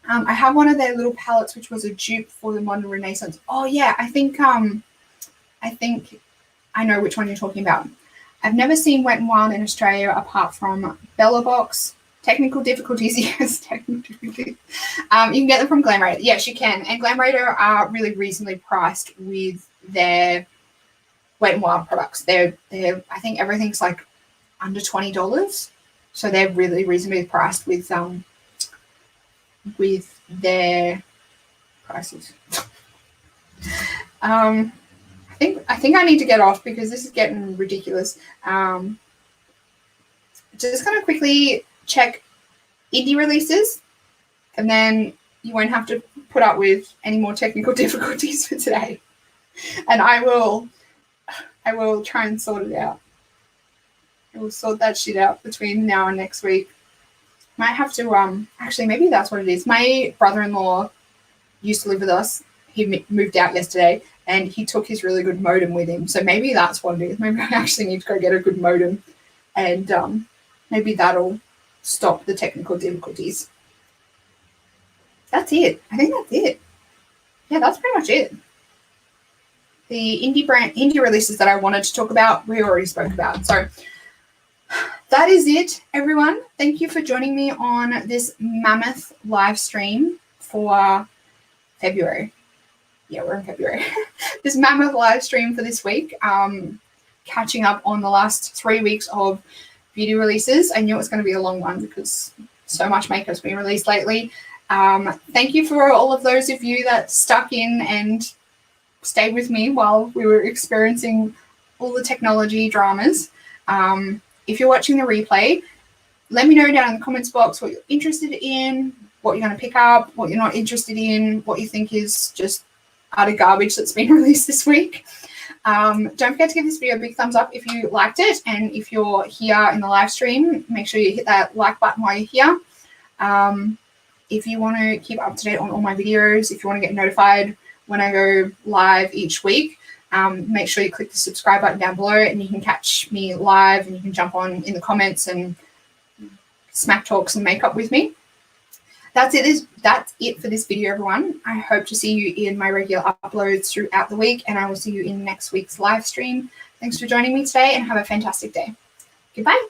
S1: I have one of their little palettes, which was a dupe for the Modern Renaissance. Oh yeah, I think I know which one you're talking about. I've never seen Wet n Wild in Australia apart from Bella Box. Technical difficulties, yes, technical difficulties. You can get them from Glam Radar. Yes, you can. And Glam Radar are really reasonably priced with their Wet n Wild products. They're I think everything's like under $20. So they're really reasonably priced with their prices. I think I need to get off because this is getting ridiculous. Just gonna quickly check indie releases, and then you won't have to put up with any more technical difficulties for today. And I will try and sort it out. I will sort that shit out between now and next week. Might have to actually, maybe that's what it is. My brother-in-law used to live with us. He moved out yesterday, and he took his really good modem with him. So maybe that's what it is. Maybe I actually need to go get a good modem, and maybe that'll stop the technical difficulties. That's it. I think that's it. Yeah, that's pretty much it. The indie releases that I wanted to talk about, we already spoke about. So that is it, everyone. Thank you for joining me on this mammoth live stream for February. Yeah, we're in February. This mammoth live stream for this week, catching up on the last 3 weeks of beauty releases. I knew it was going to be a long one because so much makeup's been released lately. Thank you for all of those of you that stuck in and stayed with me while we were experiencing all the technology dramas. If you're watching the replay, let me know down in the comments box what you're interested in, what you're going to pick up, what you're not interested in, what you think is just utter garbage that's been released this week. Don't forget to give this video a big thumbs up if you liked it, and if you're here in the live stream, make sure you hit that like button while you're here. If you want to keep up to date on all my videos, if you want to get notified when I go live each week, make sure you click the subscribe button down below, and you can catch me live, and you can jump on in the comments and smack talk some makeup with me. That's it for this video, everyone. I hope to see you in my regular uploads throughout the week, and I will see you in next week's live stream. Thanks for joining me today, and have a fantastic day. Goodbye.